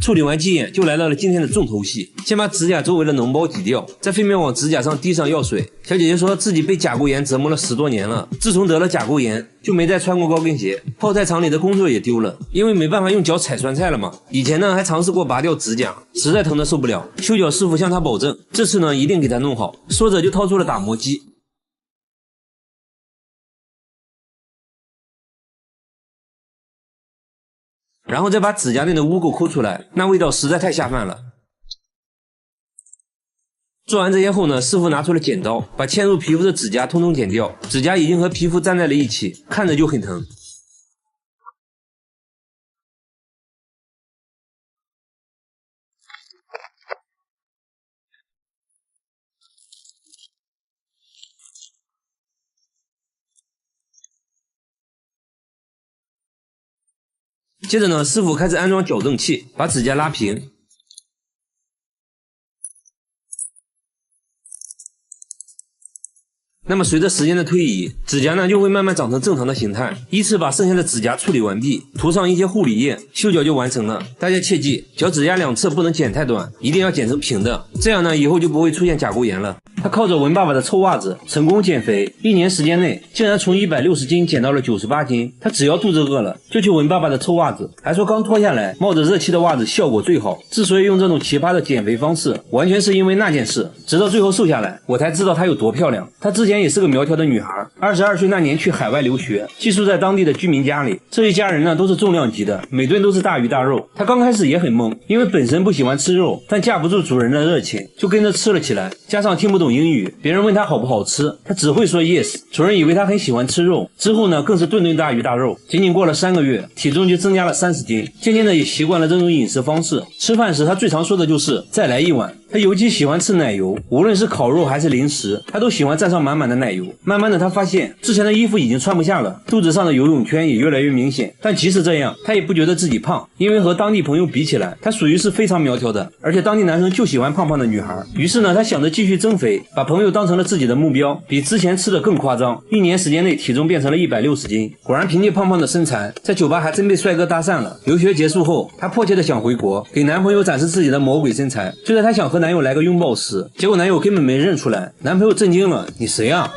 处理完鸡眼，就来到了今天的重头戏。先把指甲周围的脓包挤掉，再分别往指甲上滴上药水。小姐姐说自己被甲沟炎折磨了10多年了，自从得了甲沟炎，就没再穿过高跟鞋，泡菜厂里的工作也丢了，因为没办法用脚踩酸菜了嘛。以前呢还尝试过拔掉指甲，实在疼得受不了。修脚师傅向她保证，这次呢一定给她弄好。说着就掏出了打磨机。然后再把指甲内的污垢抠出来，那味道实在太下饭了。做完这些后呢，师傅拿出了剪刀，把嵌入皮肤的指甲通通剪掉。指甲已经和皮肤粘在了一起，看着就很疼。接着呢，师傅开始安装矫正器，把指甲拉平。那么随着时间的推移，指甲呢就会慢慢长成正常的形态。依次把剩下的指甲处理完毕，涂上一些护理液，修脚就完成了。大家切记，脚趾甲两侧不能剪太短，一定要剪成平的，这样呢以后就不会出现甲沟炎了。他靠着文爸爸的臭袜子成功减肥，1年时间内竟然从160斤减到了98斤。他只要肚子饿了就去闻爸爸的臭袜子，还说刚脱下来冒着热气的袜子效果最好。之所以用这种奇葩的减肥方式，完全是因为那件事，直到最后瘦下来，我才知道她有多漂亮。她之前也是个苗条的女孩，22岁那年去海外留学，寄宿在当地的居民家里。这一家人呢都是重量级的，每顿都是大鱼大肉。她刚开始也很懵，因为本身不喜欢吃肉，但架不住主人的热情，就跟着吃了起来。加上听不懂英语，别人问她好不好吃，她只会说 yes。主人以为她很喜欢吃肉，之后呢更是顿顿大鱼大肉。仅仅过了3个月，体重就增加了30斤，渐渐的也习惯了这种饮食方式。吃饭时她最常说的就是再来一碗。她尤其喜欢吃奶油，无论是烤肉还是零食，她都喜欢蘸上满满的奶油。慢慢的她发现之前的衣服已经穿不下了，肚子上的游泳圈也越来越明显。但即使这样，她也不觉得自己胖，因为和当地朋友比起来，她属于是非常苗条的，而且当地男生就喜欢胖胖的女孩。于是呢，她想着继续增肥，把朋友当成了自己的目标，比之前吃的更夸张。1年时间内体重变成了160斤。果然凭借胖胖的身材，在酒吧还真被帅哥搭讪了。留学结束后，她迫切的想回国，给男朋友展示自己的魔鬼身材。就在她想和男友来个拥抱时，结果男友根本没认出来。男朋友震惊了，你谁啊？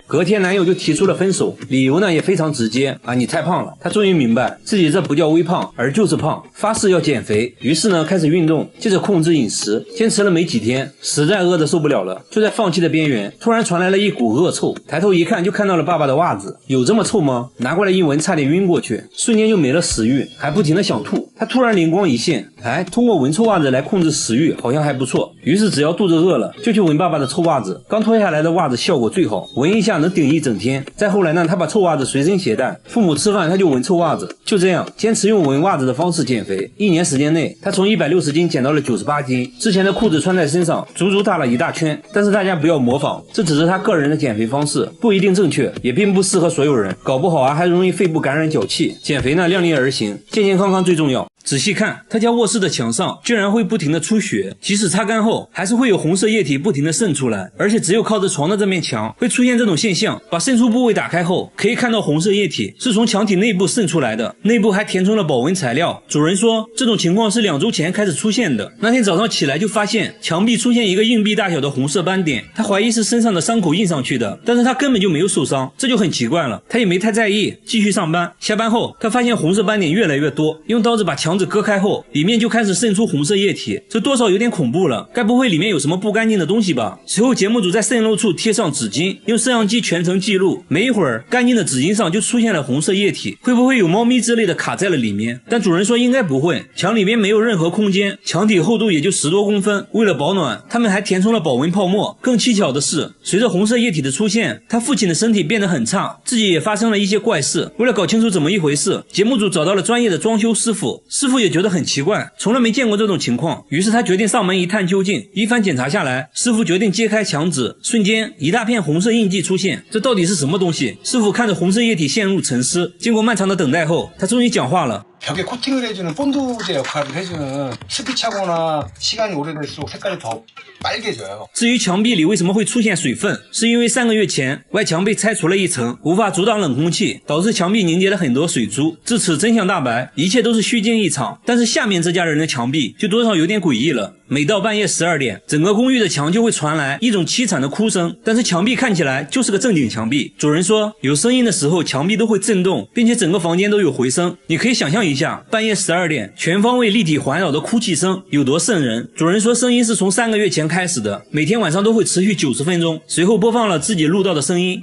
隔天男友就提出了分手，理由呢也非常直接啊，你太胖了。他终于明白自己这不叫微胖，而就是胖，发誓要减肥。于是呢开始运动，接着控制饮食，坚持了没几天，实在饿得受不了了，就在放弃的边缘，突然传来了一股恶臭。抬头一看，就看到了爸爸的袜子。有这么臭吗？拿过来一闻，差点晕过去，瞬间就没了食欲，还不停的想吐。他突然灵光一现，通过闻臭袜子来控制食欲好像还不错。于是只要肚子饿了就去闻爸爸的臭袜子，刚脱下来的袜子效果最好，闻一下能顶一整天。再后来呢，他把臭袜子随身携带，父母吃饭他就闻臭袜子。就这样坚持用闻袜子的方式减肥，1年时间内他从160斤减到了98斤。之前的裤子穿在身上足足大了一大圈。但是大家不要模仿，这只是他个人的减肥方式，不一定正确，也并不适合所有人，搞不好还容易肺部感染脚气。减肥呢量力而行，健健康康最重要。仔细看，他家卧室的墙上居然会不停的出血，即使擦干后还是会有红色液体不停的渗出来，而且只有靠着床的这面墙会出现这种现象。把渗出部位打开后，可以看到红色液体是从墙体内部渗出来的，内部还填充了保温材料。主人说这种情况是2周前开始出现的。那天早上起来就发现墙壁出现一个硬币大小的红色斑点，他怀疑是身上的伤口印上去的，但是他根本就没有受伤，这就很奇怪了。他也没太在意，继续上班。下班后他发现红色斑点越来越多，用刀子把墙纸割开后，里面就开始渗出红色液体，这多少有点恐怖了，该不会里面有什么不干净的东西吧？随后节目组在渗漏处贴上纸巾，用摄像机全程记录，没一会儿干净的纸巾上就出现了红色液体，会不会有猫咪之类的卡在了里面？但主人说应该不会，墙里面没有任何空间，墙体厚度也就10多公分，为了保暖他们还填充了保温泡沫。更蹊跷的是，随着红色液体的出现，他父亲的身体变得很差，自己也发生了一些怪事。为了搞清楚怎么一回事，节目组找到了专业的装修师傅，师傅也觉得很奇怪，从来没见过这种情况，于是他决定上门一探究竟。一番检查下来，师傅决定揭开墙纸，瞬间一大片红色印记出现，这到底是什么东西？师傅看着红色液体陷入沉思，经过漫长的等待后，他终于讲话了。 벽에 코팅을 해주는 본드제 역할을 해주는 습기 차거나 시간이 오래될수록 색깔이 더 빨개져요. 至于墙壁里为什么会出现水分，是因为3个月前外墙被拆除了一层，无法阻挡冷空气，导致墙壁凝结了很多水珠。至此真相大白，一切都是虚惊一场。但是下面这家人的墙壁就多少有点诡异了。每到半夜12点，整个公寓的墙就会传来一种凄惨的哭声，但是墙壁看起来就是个正经墙壁。主人说，有声音的时候墙壁都会震动，并且整个房间都有回声。你可以想象一下，半夜12点，全方位立体环绕的哭泣声有多瘆人。主人说，声音是从3个月前开始的，每天晚上都会持续90分钟。随后播放了自己录到的声音。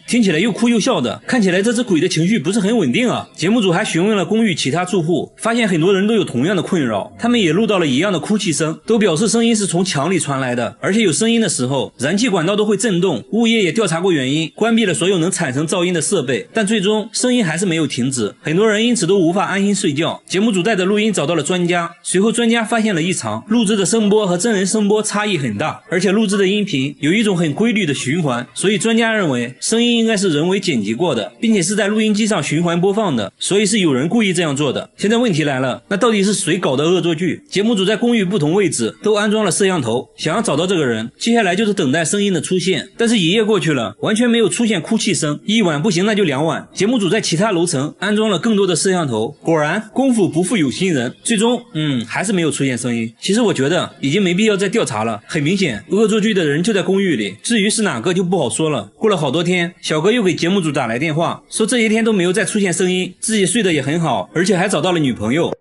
听起来又哭又笑的，看起来这只鬼的情绪不是很稳定啊。节目组还询问了公寓其他住户，发现很多人都有同样的困扰，他们也录到了一样的哭泣声，都表示声音是从墙里传来的，而且有声音的时候，燃气管道都会震动。物业也调查过原因，关闭了所有能产生噪音的设备，但最终声音还是没有停止，很多人因此都无法安心睡觉。节目组带着录音找到了专家，随后专家发现了异常，录制的声波和真人声波差异很大，而且录制的音频有一种很规律的的循环，所以专家认为声音应该是人为剪辑过的，并且是在录音机上循环播放的，所以是有人故意这样做的。现在问题来了，那到底是谁搞的恶作剧？节目组在公寓不同位置都安装了摄像头，想要找到这个人，接下来就是等待声音的出现。但是一夜过去了，完全没有出现哭泣声，一晚不行那就2晚。节目组在其他楼层安装了更多的摄像头，果然功夫不负有心人，最终还是没有出现声音。其实我觉得已经没必要再调查了，很明显恶作剧的人就在公寓里，至于是哪个就不好说了。过了好多天，小哥又给节目组打来电话，说这些天都没有再出现声音，自己睡得也很好，而且还找到了女朋友。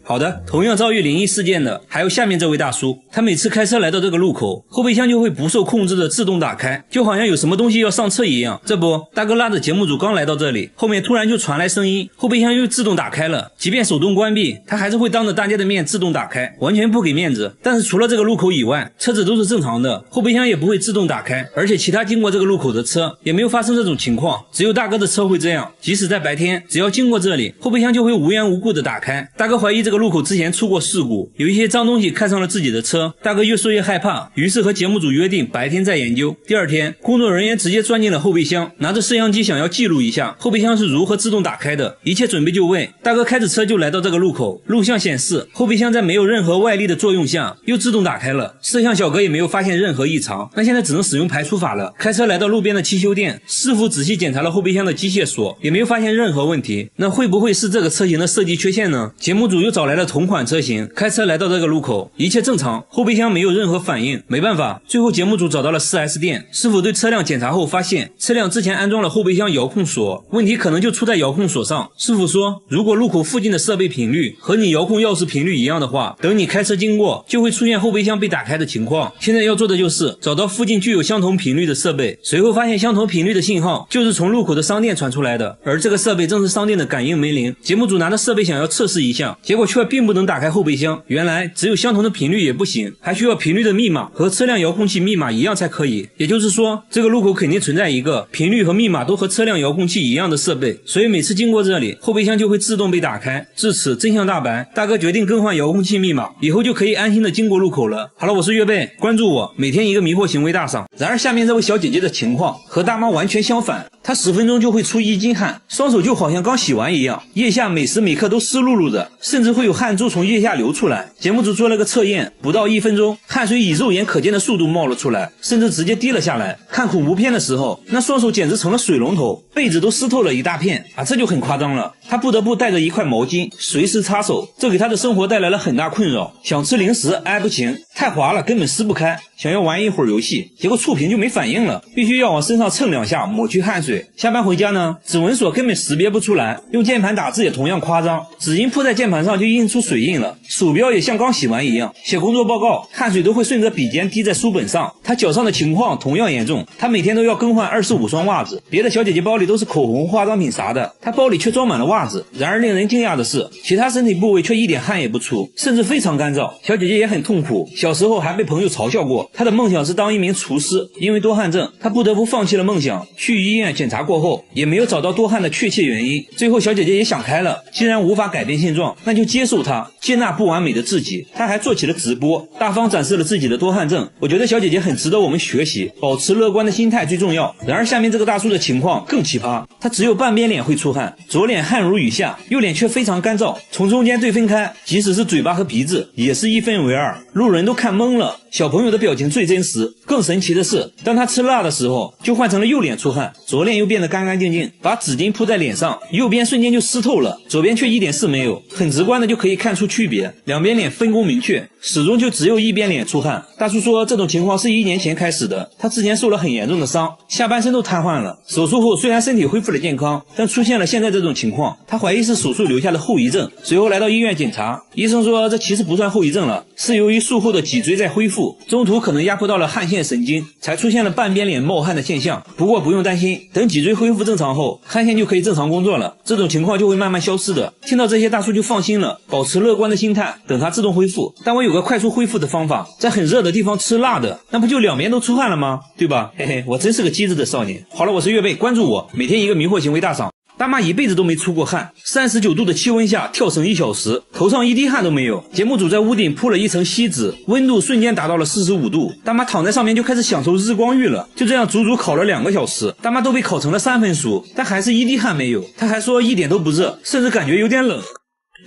好的。同样遭遇灵异事件的还有下面这位大叔，他每次开车来到这个路口，后备箱就会不受控制的自动打开，就好像有什么东西要上车一样。这不，大哥拉着节目组刚来到这里，后面突然就传来声音，后备箱又自动打开了，即便手动关闭，他还是会当着大家的面自动打开，完全不给面子。但是除了这个路口以外，车子都是正常的，后备箱也不会自动打开，而且其他经过这个路口的车也没有发生这种情况，只有大哥的车会这样。即使在白天，只要经过这里，后备箱就会无缘无故的打开。大哥怀疑这个路口之前出过事故，有一些脏东西看上了自己的车，大哥越说越害怕，于是和节目组约定白天再研究。第二天，工作人员直接钻进了后备箱，拿着摄像机想要记录一下后备箱是如何自动打开的，一切准备就位。大哥开着车就来到这个路口，录像显示后备箱在没有任何外力的作用下又自动打开了，摄像小哥也没有发现任何异常。那现在只能使用排除法了，开车来到路边的汽修店，师傅仔细检查了后备箱的机械锁，也没有发现任何问题。那会不会是这个车型的设计缺陷呢？节目组又找来了同款车型，开车来到这个路口，一切正常，后备箱没有任何反应。没办法，最后节目组找到了 4S 店，师傅对车辆检查后发现车辆之前安装了后备箱遥控锁，问题可能就出在遥控锁上。师傅说，如果路口附近的设备频率和你遥控钥匙频率一样的话，等你开车经过就会出现后备箱被打开的情况。现在要做的就是找到附近具有相同频率的设备，随后发现相同频率的信号就是从路口的商店传出来的，而这个设备正是商店的感应门铃。节目组拿着设备想要测试一下，结果却并不能打开后备箱，原来只有相同的频率也不行，还需要频率的密码和车辆遥控器密码一样才可以。也就是说，这个路口肯定存在一个频率和密码都和车辆遥控器一样的设备，所以每次经过这里，后备箱就会自动被打开。至此真相大白，大哥决定更换遥控器密码，以后就可以安心的经过路口了。好了，我是月贝，关注我，每天一个迷惑行为大赏。然而下面这位小姐姐的情况和大妈完全相反，她10分钟就会出1斤汗，双手就好像刚洗完一样，腋下每时每刻都湿漉漉的，甚至会有汗珠从腋下流出来。节目组做了个测验，不到1分钟，汗水以肉眼可见的速度冒了出来，甚至直接滴了下来。看恐怖片的时候，那双手简直成了水龙头，被子都湿透了一大片啊，这就很夸张了。他不得不带着一块毛巾随时擦手，这给他的生活带来了很大困扰。想吃零食不行，太滑了根本撕不开，想要玩一会儿游戏，结果触屏就没反应了，必须要往身上蹭2下抹去汗水。下班回家呢，指纹锁根本识别不出来，用键盘打字也同样夸张，纸巾铺在键盘上就印出水印了，鼠标也像刚洗完一样，写工作报告汗水都会顺着笔尖滴在书本上。他脚上的情况同样严重，他每天都要更换25双袜子，别的小姐姐包里都是口红化妆品啥的，他包里却装满了袜子。然而令人惊讶的是，其他身体部位却一点汗也不出，甚至非常干燥。小姐姐也很痛苦，小时候还被朋友嘲笑过，她的梦想是当一名厨师，因为多汗症她不得不放弃了梦想。去医院检查过后也没有找到多汗的确切原因，最后小姐姐也想开了，既然无法改变现状，那就接受它，接纳不完美的自己。她还做起了直播，大方展示了自己的多汗症。我觉得小姐姐很值得我们学习，保持乐观的心态最重要。然而下面这个大叔的情况更奇葩，他只有半边脸会出汗，左脸汗如雨下，右脸却非常干燥，从中间对分开，即使是嘴巴和鼻子也是1分为2，路人都看懵了。小朋友的表情最真实，更神奇的是，当他吃辣的时候就换成了右脸出汗，左脸又变得干干净净，把纸巾铺在脸上，右边瞬间就湿透了，左边却一点事没有，很直观的就可以看出区别，两边脸分工明确，始终就只有一边脸出汗。大叔说这种情况是1年前开始的，他之前受了很严重的伤，下半身都瘫痪了，手术后虽然身体恢复了健康，但出现了现在这种情况，他怀疑是手术留下的后遗症，随后来到医院检查，医生说这其实不算后遗症了，是由于术后的脊椎在恢复，中途可能压迫到了汗腺神经，才出现了半边脸冒汗的现象。不过不用担心，等脊椎恢复正常后，汗腺就可以正常工作了，这种情况就会慢慢消失的。听到这些大叔就放心了，保持乐观的心态，等它自动恢复。但我有个快速恢复的方法，在很热的地方吃辣的，那不就两边都出汗了吗？对吧？嘿嘿，我真是个机智的少年。好了，我是月贝，关注我，每天一个迷惑行为大赏。大妈一辈子都没出过汗，39度的气温下跳绳1小时，头上一滴汗都没有。节目组在屋顶铺了一层锡纸，温度瞬间达到了45度，大妈躺在上面就开始享受日光浴了。就这样足足烤了2个小时，大妈都被烤成了3分熟，但还是一滴汗没有。她还说一点都不热，甚至感觉有点冷。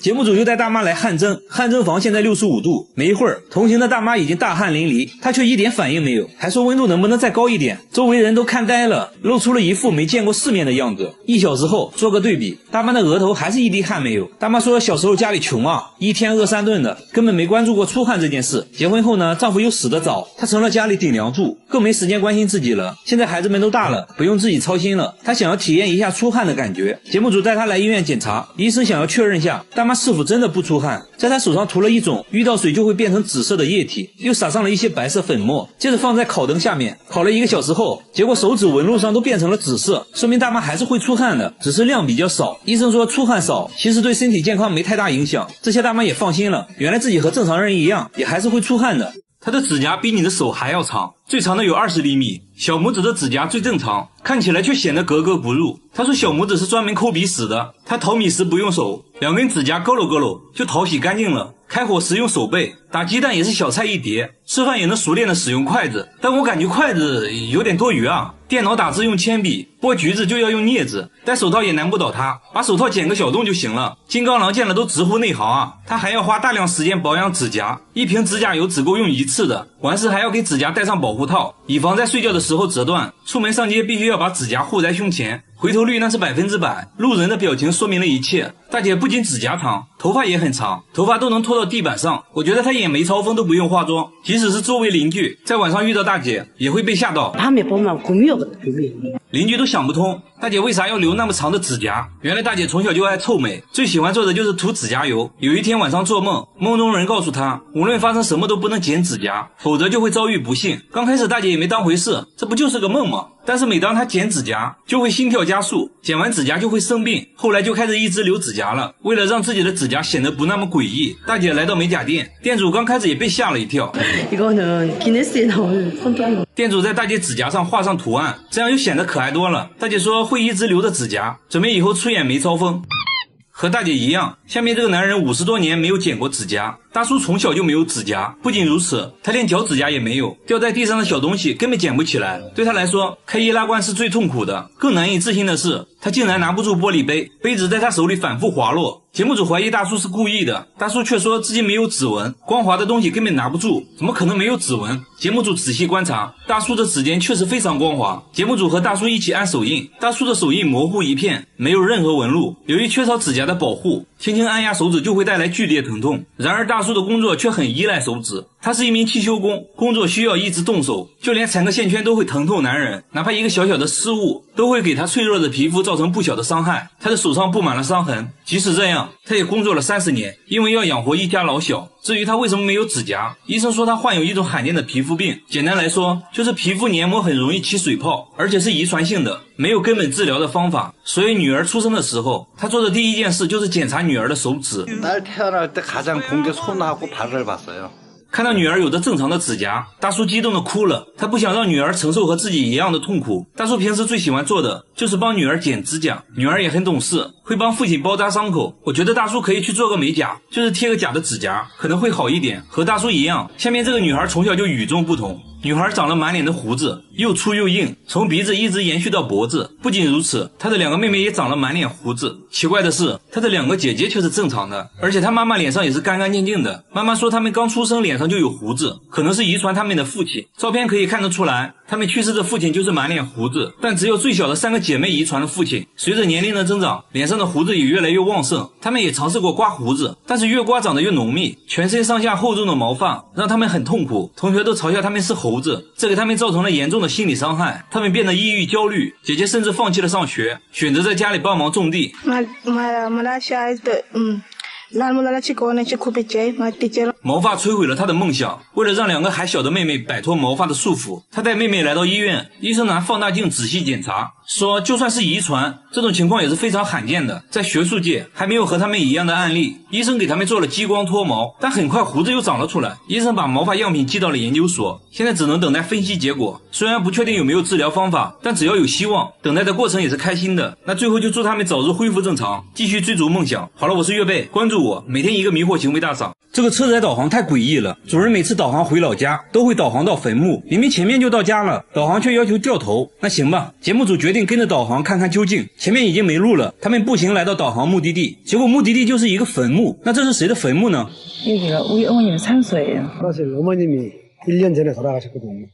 节目组就带大妈来汗蒸，汗蒸房现在65度，没一会儿，同行的大妈已经大汗淋漓，她却一点反应没有，还说温度能不能再高一点。周围人都看呆了，露出了一副没见过世面的样子。1小时后做个对比，大妈的额头还是一滴汗没有。大妈说小时候家里穷啊，一天饿3顿的，根本没关注过出汗这件事。结婚后呢，丈夫又死得早，她成了家里顶梁柱，更没时间关心自己了。现在孩子们都大了，不用自己操心了，她想要体验一下出汗的感觉。节目组带她来医院检查，医生想要确认下大妈是否真的不出汗，在她手上涂了一种遇到水就会变成紫色的液体，又撒上了一些白色粉末，接着放在烤灯下面烤了1个小时后，结果手指纹路上都变成了紫色，说明大妈还是会出汗的，只是量比较少。医生说出汗少其实对身体健康没太大影响，这些大妈也放心了，原来自己和正常人一样，也还是会出汗的。她的指甲比你的手还要长，最长的有20厘米，小拇指的指甲最正常，看起来却显得格格不入。她说小拇指是专门抠鼻屎的，她淘米时不用手，2根指甲勾搂勾搂就淘洗干净了。开火时用手背，打鸡蛋也是小菜一碟，吃饭也能熟练的使用筷子，但我感觉筷子有点多余啊。电脑打字用铅笔，剥橘子就要用镊子，戴手套也难不倒他，把手套剪个小洞就行了。金刚狼见了都直呼内行啊。他还要花大量时间保养指甲，一瓶指甲油只够用1次的，完事还要给指甲戴上保护套，以防在睡觉的时候折断。出门上街必须要把指甲护在胸前，回头率那是100%，路人的表情说明了一切。大姐不仅指甲长，头发也很长，头发都能拖到地板上，我觉得她演梅超风都不用化妆，即使是周围邻居在晚上遇到大姐也会被吓到。邻居都想不通大姐为啥要留那么长的指甲，原来大姐从小就爱臭美，最喜欢做的就是涂指甲油。有一天晚上做梦，梦中人告诉她无论发生什么都不能剪指甲，否则就会遭遇不幸。刚开始大姐也没当回事，这不就是个梦吗？但是每当她剪指甲就会心跳加速，剪完指甲就会生病，后来就开始一直留指甲了。为了让自己的指甲显得不那么诡异，大姐来到美甲店，店主刚开始也被吓了一跳。店主在大姐指甲上画上图案，这样又显得可爱多了。大姐说会一直留着指甲，准备以后出演梅超风。和大姐一样，下面这个男人50多年没有剪过指甲。大叔从小就没有指甲，不仅如此，他连脚指甲也没有，掉在地上的小东西根本捡不起来。对他来说，开易拉罐是最痛苦的。更难以置信的是，他竟然拿不住玻璃杯，杯子在他手里反复滑落。节目组怀疑大叔是故意的，大叔却说自己没有指纹，光滑的东西根本拿不住，怎么可能没有指纹？节目组仔细观察，大叔的指尖确实非常光滑。节目组和大叔一起按手印，大叔的手印模糊一片，没有任何纹路。由于缺少指甲的保护，轻轻按压手指就会带来剧烈疼痛。然而大叔的工作却很依赖手指，他是一名汽修工，工作需要一直动手，就连缠个线圈都会疼痛难忍，哪怕一个小小的失误都会给他脆弱的皮肤造成不小的伤害。他的手上布满了伤痕，即使这样，他也工作了30年，因为要养活一家老小。至于他为什么没有指甲，医生说他患有一种罕见的皮肤病，简单来说就是皮肤黏膜很容易起水泡，而且是遗传性的，没有根本治疗的方法。所以女儿出生的时候，他做的第一件事就是检查女儿的手指。看到女儿有着正常的指甲，大叔激动的哭了，他不想让女儿承受和自己一样的痛苦。大叔平时最喜欢做的就是帮女儿剪指甲，女儿也很懂事，会帮父亲包扎伤口。我觉得大叔可以去做个美甲，就是贴个假的指甲，可能会好一点。和大叔一样，下面这个女孩从小就与众不同。女孩长了满脸的胡子，又粗又硬，从鼻子一直延续到脖子。不仅如此，她的2个妹妹也长了满脸胡子。奇怪的是，她的2个姐姐却是正常的，而且她妈妈脸上也是干干净净的。妈妈说他们刚出生脸上就有胡子，可能是遗传他们的父亲。照片可以看得出来，他们去世的父亲就是满脸胡子，但只有最小的3个姐妹遗传了父亲。随着年龄的增长，脸上的胡子也越来越旺盛。他们也尝试过刮胡子，但是越刮长得越浓密，全身上下厚重的毛发让他们很痛苦。同学都嘲笑他们是猴子，这给他们造成了严重的心理伤害，他们变得抑郁焦虑。姐姐甚至放弃了上学，选择在家里帮忙种地。毛发摧毁了他的梦想，为了让2个还小的妹妹摆脱毛发的束缚，他带妹妹来到医院，医生拿放大镜仔细检查，说就算是遗传，这种情况也是非常罕见的，在学术界还没有和他们一样的案例。医生给他们做了激光脱毛，但很快胡子又长了出来。医生把毛发样品寄到了研究所，现在只能等待分析结果。虽然不确定有没有治疗方法，但只要有希望，等待的过程也是开心的。那最后就祝他们早日恢复正常，继续追逐梦想。好了，我是岳贝，关注我，每天一个迷惑行为大赏。这个车载导航太诡异了，主人每次导航回老家都会导航到坟墓，明明前面就到家了，导航却要求掉头。那行吧，节目组决定跟着导航看看究竟。前面已经没路了，他们步行来到导航目的地，结果目的地就是一个坟墓。那这是谁的坟墓呢？ 여기가 우리 어머님 산소예요. 사실 어머님이 1년 전에 돌아가셨거든요.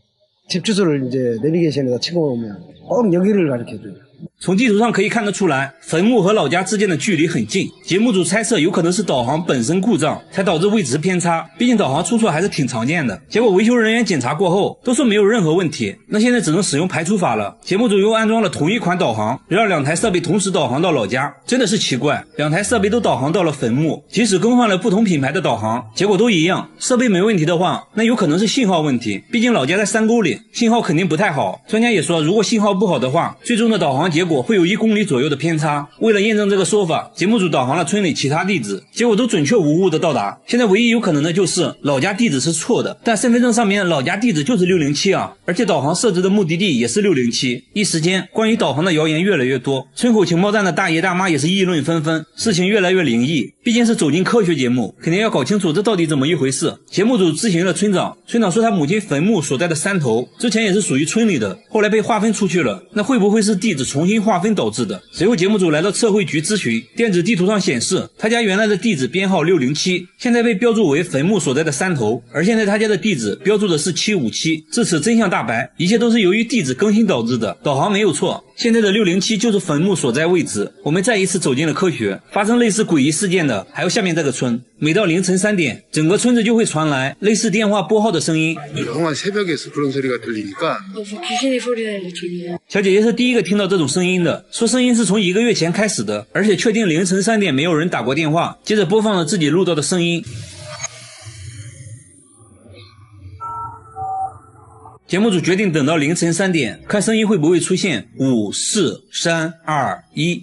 집 주소를 이제 내비게이션에다 찍어놓으면 꼭 여기를 가르쳐줘요. 从地图上可以看得出来，坟墓和老家之间的距离很近。节目组猜测有可能是导航本身故障，才导致位置偏差。毕竟导航出错还是挺常见的。结果维修人员检查过后，都说没有任何问题。那现在只能使用排除法了。节目组又安装了同一款导航，让2台设备同时导航到老家。真的是奇怪，2台设备都导航到了坟墓，即使更换了不同品牌的导航，结果都一样。设备没问题的话，那有可能是信号问题。毕竟老家在山沟里，信号肯定不太好。专家也说，如果信号不好的话，最终的导航结果会有1公里左右的偏差。为了验证这个说法，节目组导航了村里其他地址，结果都准确无误的到达。现在唯一有可能的就是老家地址是错的，但身份证上面老家地址就是607啊，而且导航设置的目的地也是607。一时间，关于导航的谣言越来越多，村口情报站的大爷大妈也是议论纷纷，事情越来越灵异。毕竟是走进科学节目，肯定要搞清楚这到底怎么一回事。节目组咨询了村长，村长说他母亲坟墓所在的山头之前也是属于村里的，后来被划分出去了，那会不会是地址重新划分导致的？随后节目组来到测绘局咨询，电子地图上显示他家原来的地址编号607，现在被标注为坟墓所在的山头，而现在他家的地址标注的是757。至此真相大白，一切都是由于地址更新导致的，导航没有错，现在的607就是坟墓所在位置。我们再一次走进了科学。发生类似诡异事件的还有下面这个村，每到凌晨3点，整个村子就会传来类似电话拨号的声音。 조용한 새벽에서 그런 소리가 들리니까 귀신의 소리가 들려요. 小姐姐是第一个听到这种声音的，说声音是从1个月前开始的，而且确定凌晨3点没有人打过电话。接着播放了自己录到的声音。节目组决定等到凌晨3点，看声音会不会出现5、4、3、2、1。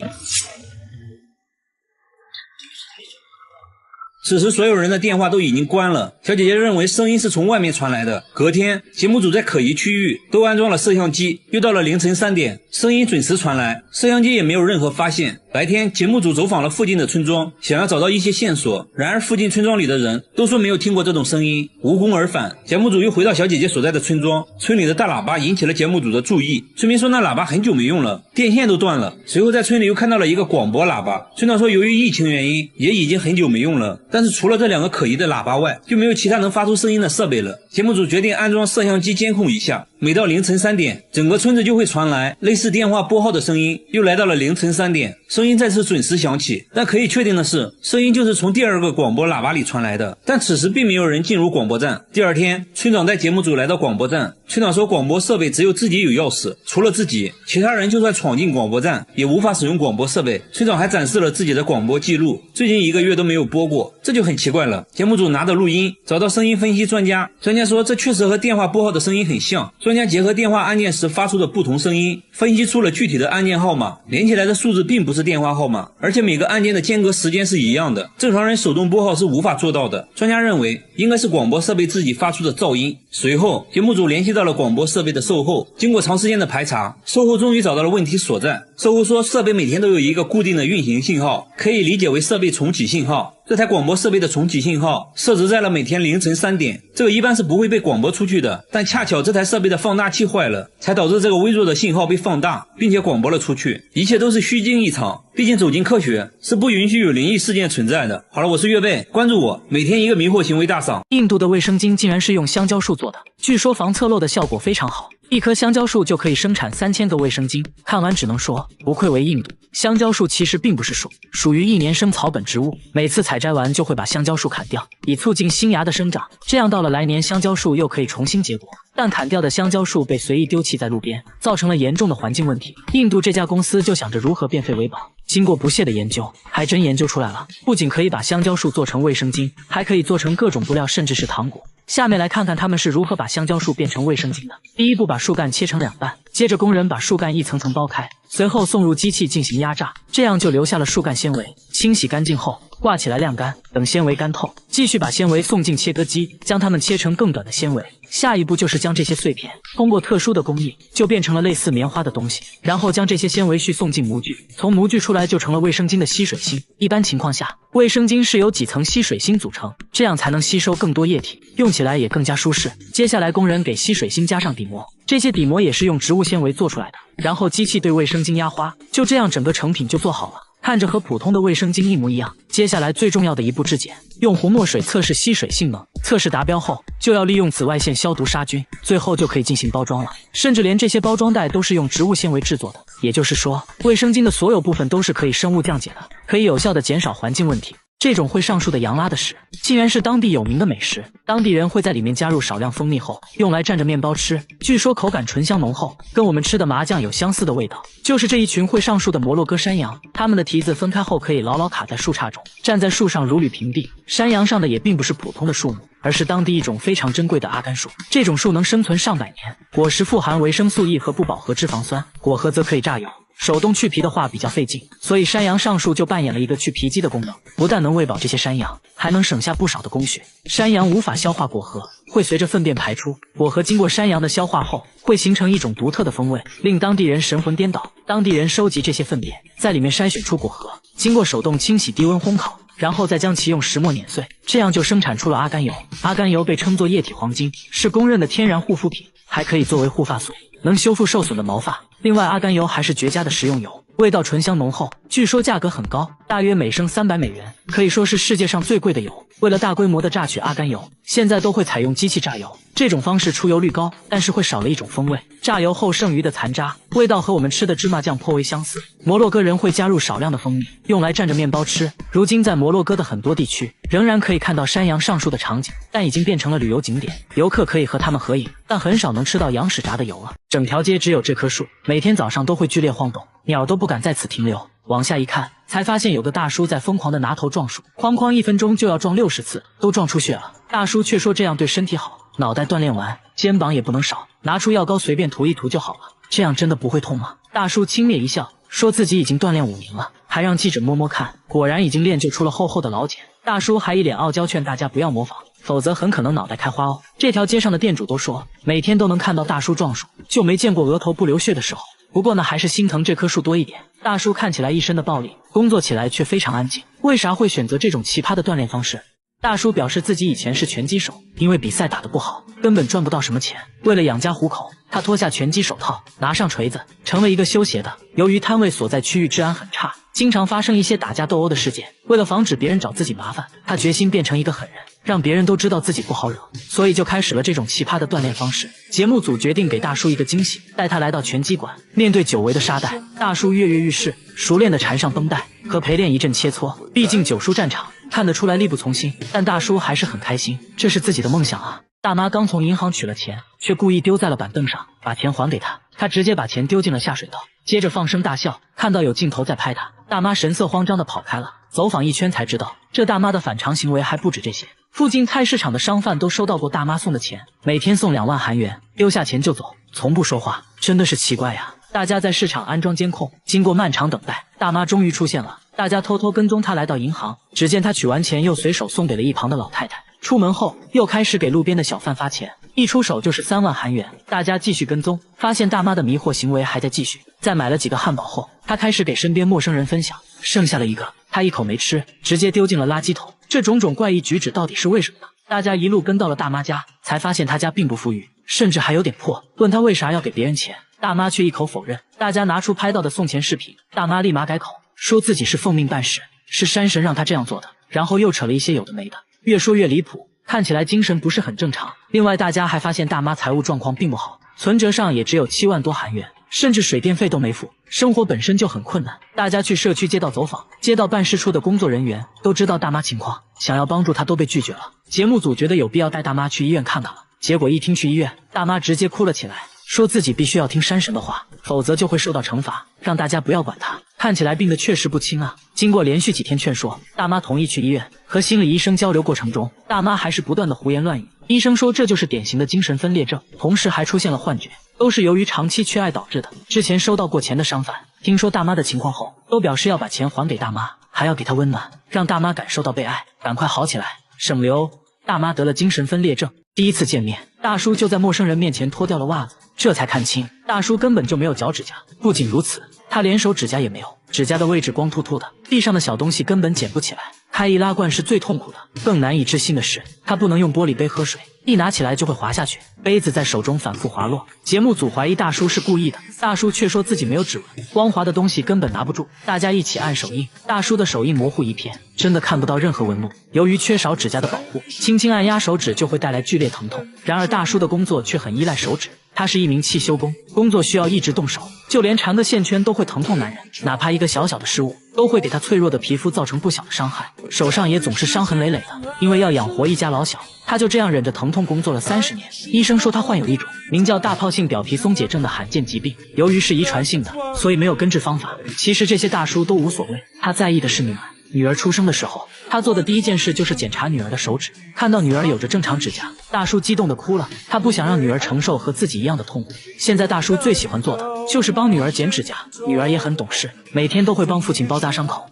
此时所有人的电话都已经关了，小姐姐认为声音是从外面传来的。隔天，节目组在可疑区域都安装了摄像机，又到了凌晨3点，声音准时传来，摄像机也没有任何发现。白天，节目组走访了附近的村庄，想要找到一些线索，然而附近村庄里的人都说没有听过这种声音，无功而返。节目组又回到小姐姐所在的村庄，村里的大喇叭引起了节目组的注意，村民说那喇叭很久没用了，电线都断了。随后在村里又看到了一个广播喇叭，村长说由于疫情原因，也已经很久没用了。但是除了这2个可疑的喇叭外，就没有其他能发出声音的设备了。节目组决定安装摄像机监控一下，每到凌晨3点，整个村子就会传来类似电话拨号的声音。又来到了凌晨3点，声音再次准时响起，但可以确定的是，声音就是从第2个广播喇叭里传来的。但此时并没有人进入广播站。第2天，村长带节目组来到广播站，村长说广播设备只有自己有钥匙，除了自己，其他人就算闯进广播站也无法使用广播设备。村长还展示了自己的广播记录，最近1个月都没有播过，这就很奇怪了。节目组拿着录音找到声音分析专家，专家说这确实和电话拨号的声音很像。专家结合电话按键时发出的不同声音，分析出了具体的按键号码，连起来的数字并不是电话号码，而且每个按键的间隔时间是一样的，正常人手动拨号是无法做到的。专家认为应该是广播设备自己发出的噪音。随后节目组联系到了广播设备的售后，经过长时间的排查，售后终于找到了问题所在。售后说设备每天都有一个固定的运行信号，可以理解为设备重启信号。这台广播设备的重启信号设置在了每天凌晨3点，这个一般是不会被广播出去的，但恰巧这台设备的放大器坏了，才导致这个微弱的信号被放大，并且广播了出去。一切都是虚惊一场，毕竟走进科学是不允许有灵异事件存在的。好了，我是岳贝，关注我，每天一个迷惑行为大赏。印度的卫生巾竟然是用香蕉树做的，据说防侧漏的效果非常好，一棵香蕉树就可以生产3000个卫生巾。看完只能说不愧为印度。香蕉树其实并不是树，属于一年生草本植物，每次采摘完就会把香蕉树砍掉，以促进新芽的生长，这样到了来年香蕉树又可以重新结果。但砍掉的香蕉树被随意丢弃在路边，造成了严重的环境问题。印度这家公司就想着如何变废为宝，经过不懈的研究，还真研究出来了，不仅可以把香蕉树做成卫生巾，还可以做成各种布料，甚至是糖果。下面来看看他们是如何把香蕉树变成卫生巾的。第一步，把树干切成2半，接着工人把树干一层层剥开，随后送入机器进行压榨，这样就留下了树干纤维。清洗干净后，挂起来晾干，等纤维干透，继续把纤维送进切割机，将它们切成更短的纤维。下一步就是将这些碎片通过特殊的工艺，就变成了类似棉花的东西，然后将这些纤维絮送进模具，从模具出来就成了卫生巾的吸水芯。一般情况下，卫生巾是由几层吸水芯组成，这样才能吸收更多液体，用起来也更加舒适。接下来工人给吸水芯加上底膜，这些底膜也是用植物纤维做出来的，然后机器对卫生巾压花，就这样整个成品就做好了。看着和普通的卫生巾一模一样。接下来最重要的一步质检，用红墨水测试吸水性能，测试达标后就要利用紫外线消毒杀菌，最后就可以进行包装了。甚至连这些包装袋都是用植物纤维制作的，也就是说，卫生巾的所有部分都是可以生物降解的，可以有效的减少环境问题。这种会上树的洋拉的屎，竟然是当地有名的美食。当地人会在里面加入少量蜂蜜后，用来蘸着面包吃，据说口感醇香浓厚，跟我们吃的麻酱有相似的味道。就是这一群会上树的摩洛哥山羊，它们的蹄子分开后可以牢牢卡在树杈中，站在树上如履平地。山羊上的也并不是普通的树木，而是当地一种非常珍贵的阿甘树。这种树能生存上百年，果实富含维生素 E 和不饱和脂肪酸，果核则可以榨油。手动去皮的话比较费劲，所以山羊上树就扮演了一个去皮机的功能，不但能喂饱这些山羊，还能省下不少的工序。山羊无法消化果核，会随着粪便排出，果核经过山羊的消化后，会形成一种独特的风味，令当地人神魂颠倒。当地人收集这些粪便，在里面筛选出果核，经过手动清洗、低温烘烤，然后再将其用石磨碾碎，这样就生产出了阿甘油。阿甘油被称作液体黄金，是公认的天然护肤品，还可以作为护发素，能修复受损的毛发。另外，阿甘油还是绝佳的食用油，味道醇香浓厚，据说价格很高，大约每升300美元，可以说是世界上最贵的油。为了大规模的榨取阿甘油，现在都会采用机器榨油，这种方式出油率高，但是会少了一种风味。榨油后剩余的残渣，味道和我们吃的芝麻酱颇为相似。摩洛哥人会加入少量的蜂蜜，用来蘸着面包吃。如今在摩洛哥的很多地区，仍然可以看到山羊上树的场景，但已经变成了旅游景点，游客可以和他们合影，但很少能吃到羊屎炸的油了。整条街只有这棵树，每天早上都会剧烈晃动，鸟都不敢在此停留。往下一看，才发现有个大叔在疯狂的拿头撞树，哐哐1分钟就要撞60次，都撞出血了。大叔却说这样对身体好，脑袋锻炼完，肩膀也不能少，拿出药膏随便涂一涂就好了。这样真的不会痛吗？大叔轻蔑一笑，说自己已经锻炼5年了，还让记者摸摸看，果然已经练就出了厚厚的老茧。大叔还一脸傲娇，劝大家不要模仿，否则很可能脑袋开花哦。这条街上的店主都说，每天都能看到大叔撞树，就没见过额头不流血的时候。不过呢，还是心疼这棵树多一点。大叔看起来一身的暴力，工作起来却非常安静，为啥会选择这种奇葩的锻炼方式？大叔表示自己以前是拳击手，因为比赛打得不好，根本赚不到什么钱。为了养家糊口，他脱下拳击手套，拿上锤子，成了一个修鞋的。由于摊位所在区域治安很差，经常发生一些打架斗殴的事件。为了防止别人找自己麻烦，他决心变成一个狠人，让别人都知道自己不好惹，所以就开始了这种奇葩的锻炼方式。节目组决定给大叔一个惊喜，带他来到拳击馆，面对久违的沙袋，大叔跃跃欲试，熟练地缠上绷带，和陪练一阵切磋。毕竟久输战场，看得出来力不从心，但大叔还是很开心，这是自己的梦想啊。大妈刚从银行取了钱，却故意丢在了板凳上，把钱还给他，他直接把钱丢进了下水道，接着放声大笑。看到有镜头在拍他，大妈神色慌张地跑开了。走访一圈才知道，这大妈的反常行为还不止这些。附近菜市场的商贩都收到过大妈送的钱，每天送2万韩元，丢下钱就走，从不说话，真的是奇怪呀。大家在市场安装监控，经过漫长等待，大妈终于出现了。大家偷偷跟踪她来到银行，只见她取完钱又随手送给了一旁的老太太。出门后又开始给路边的小贩发钱，一出手就是3万韩元。大家继续跟踪，发现大妈的迷惑行为还在继续。在买了几个汉堡后，她开始给身边陌生人分享，剩下了一个，她一口没吃，直接丢进了垃圾桶。这种怪异举止到底是为什么呢？大家一路跟到了大妈家，才发现她家并不富裕，甚至还有点破。问她为啥要给别人钱，大妈却一口否认。大家拿出拍到的送钱视频，大妈立马改口，说自己是奉命办事，是山神让她这样做的，然后又扯了一些有的没的，越说越离谱，看起来精神不是很正常。另外大家还发现大妈财务状况并不好，存折上也只有7万多韩元，甚至水电费都没付，生活本身就很困难。大家去社区街道走访，街道办事处的工作人员都知道大妈情况，想要帮助她都被拒绝了。节目组觉得有必要带大妈去医院看看了，结果一听去医院，大妈直接哭了起来，说自己必须要听山神的话，否则就会受到惩罚，让大家不要管他。看起来病得确实不轻啊。经过连续几天劝说，大妈同意去医院。和心理医生交流过程中，大妈还是不断的胡言乱语。医生说这就是典型的精神分裂症，同时还出现了幻觉，都是由于长期缺爱导致的。之前收到过钱的商贩听说大妈的情况后，都表示要把钱还给大妈，还要给她温暖，让大妈感受到被爱，赶快好起来，省流。大妈得了精神分裂症。第一次见面，大叔就在陌生人面前脱掉了袜子，这才看清大叔根本就没有脚趾甲。不仅如此，他连手指甲也没有，指甲的位置光秃秃的，地上的小东西根本捡不起来。开易拉罐是最痛苦的，更难以置信的是，他不能用玻璃杯喝水，一拿起来就会滑下去，杯子在手中反复滑落。节目组怀疑大叔是故意的，大叔却说自己没有指纹，光滑的东西根本拿不住。大家一起按手印，大叔的手印模糊一片，真的看不到任何纹路。由于缺少指甲的保护，轻轻按压手指就会带来剧烈疼痛。然而大叔的工作却很依赖手指，他是一名汽修工，工作需要一直动手，就连缠个线圈都会疼痛难忍，哪怕一个小小的失误，都会给他脆弱的皮肤造成不小的伤害，手上也总是伤痕累累的。因为要养活一家老小，他就这样忍着疼痛工作了30年。医生说他患有一种名叫大疱性表皮松解症的罕见疾病，由于是遗传性的，所以没有根治方法。其实这些大叔都无所谓，他在意的是女儿。女儿出生的时候，他做的第一件事就是检查女儿的手指，看到女儿有着正常指甲，大叔激动的哭了。他不想让女儿承受和自己一样的痛苦。现在大叔最喜欢做的就是帮女儿剪指甲，女儿也很懂事，每天都会帮父亲包扎伤口。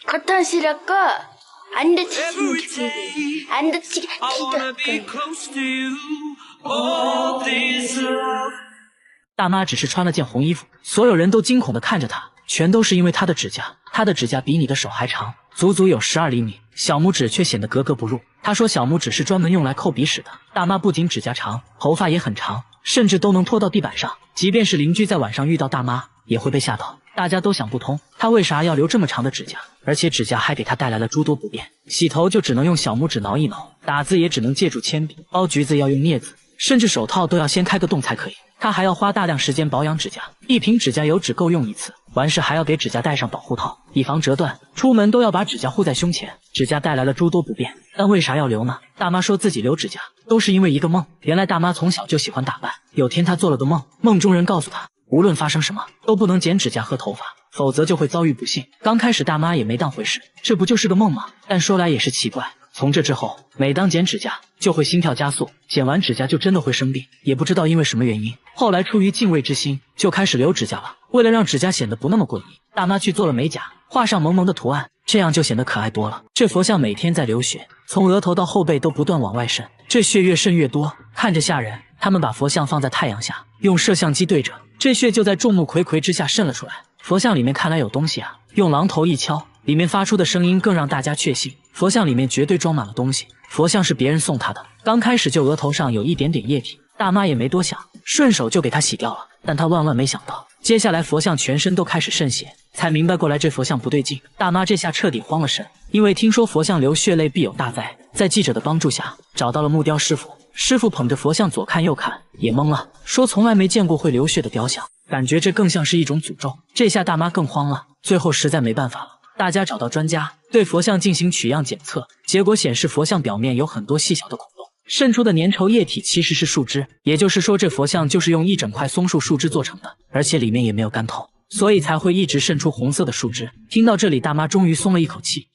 커튼실하고 안 다치시면 좋겠어요. 안 다치게大妈只是穿了件红衣服，所有人都惊恐地看着她，全都是因为她的指甲。她的指甲比你的手还长，足足有12厘米，小拇指却显得格格不入。她说小拇指是专门用来抠鼻屎的。大妈不仅指甲长，头发也很长，甚至都能拖到地板上。即便是邻居在晚上遇到大妈，也会被吓到。大家都想不通，她为啥要留这么长的指甲？而且指甲还给她带来了诸多不便。洗头就只能用小拇指挠一挠，打字也只能借助铅笔，剥橘子要用镊子，甚至手套都要先开个洞才可以。她还要花大量时间保养指甲，一瓶指甲油只够用一次，完事还要给指甲戴上保护套，以防折断。出门都要把指甲护在胸前，指甲带来了诸多不便。但为啥要留呢？大妈说自己留指甲都是因为一个梦。原来大妈从小就喜欢打扮，有天她做了个梦，梦中人告诉她，无论发生什么都不能剪指甲和头发，否则就会遭遇不幸。刚开始大妈也没当回事，这不就是个梦吗？但说来也是奇怪，从这之后，每当剪指甲就会心跳加速，剪完指甲就真的会生病，也不知道因为什么原因。后来出于敬畏之心，就开始留指甲了。为了让指甲显得不那么诡异，大妈去做了美甲，画上萌萌的图案，这样就显得可爱多了。这佛像每天在流血，从额头到后背都不断往外渗，这血越渗越多，看着吓人。他们把佛像放在太阳下，用摄像机对着，这血就在众目睽睽之下渗了出来。佛像里面看来有东西啊，用榔头一敲，里面发出的声音更让大家确信，佛像里面绝对装满了东西。佛像是别人送他的，刚开始就额头上有一点点液体，大妈也没多想，顺手就给他洗掉了。但他万万没想到，接下来佛像全身都开始渗血，才明白过来这佛像不对劲。大妈这下彻底慌了神，因为听说佛像流血泪必有大灾。在记者的帮助下，找到了木雕师傅，师傅捧着佛像左看右看，也懵了，说从来没见过会流血的雕像，感觉这更像是一种诅咒。这下大妈更慌了，最后实在没办法了，大家找到专家对佛像进行取样检测，结果显示佛像表面有很多细小的孔洞，渗出的粘稠液体其实是树枝，也就是说这佛像就是用一整块松树树枝做成的，而且里面也没有干透，所以才会一直渗出红色的树枝。听到这里，大妈终于松了一口气，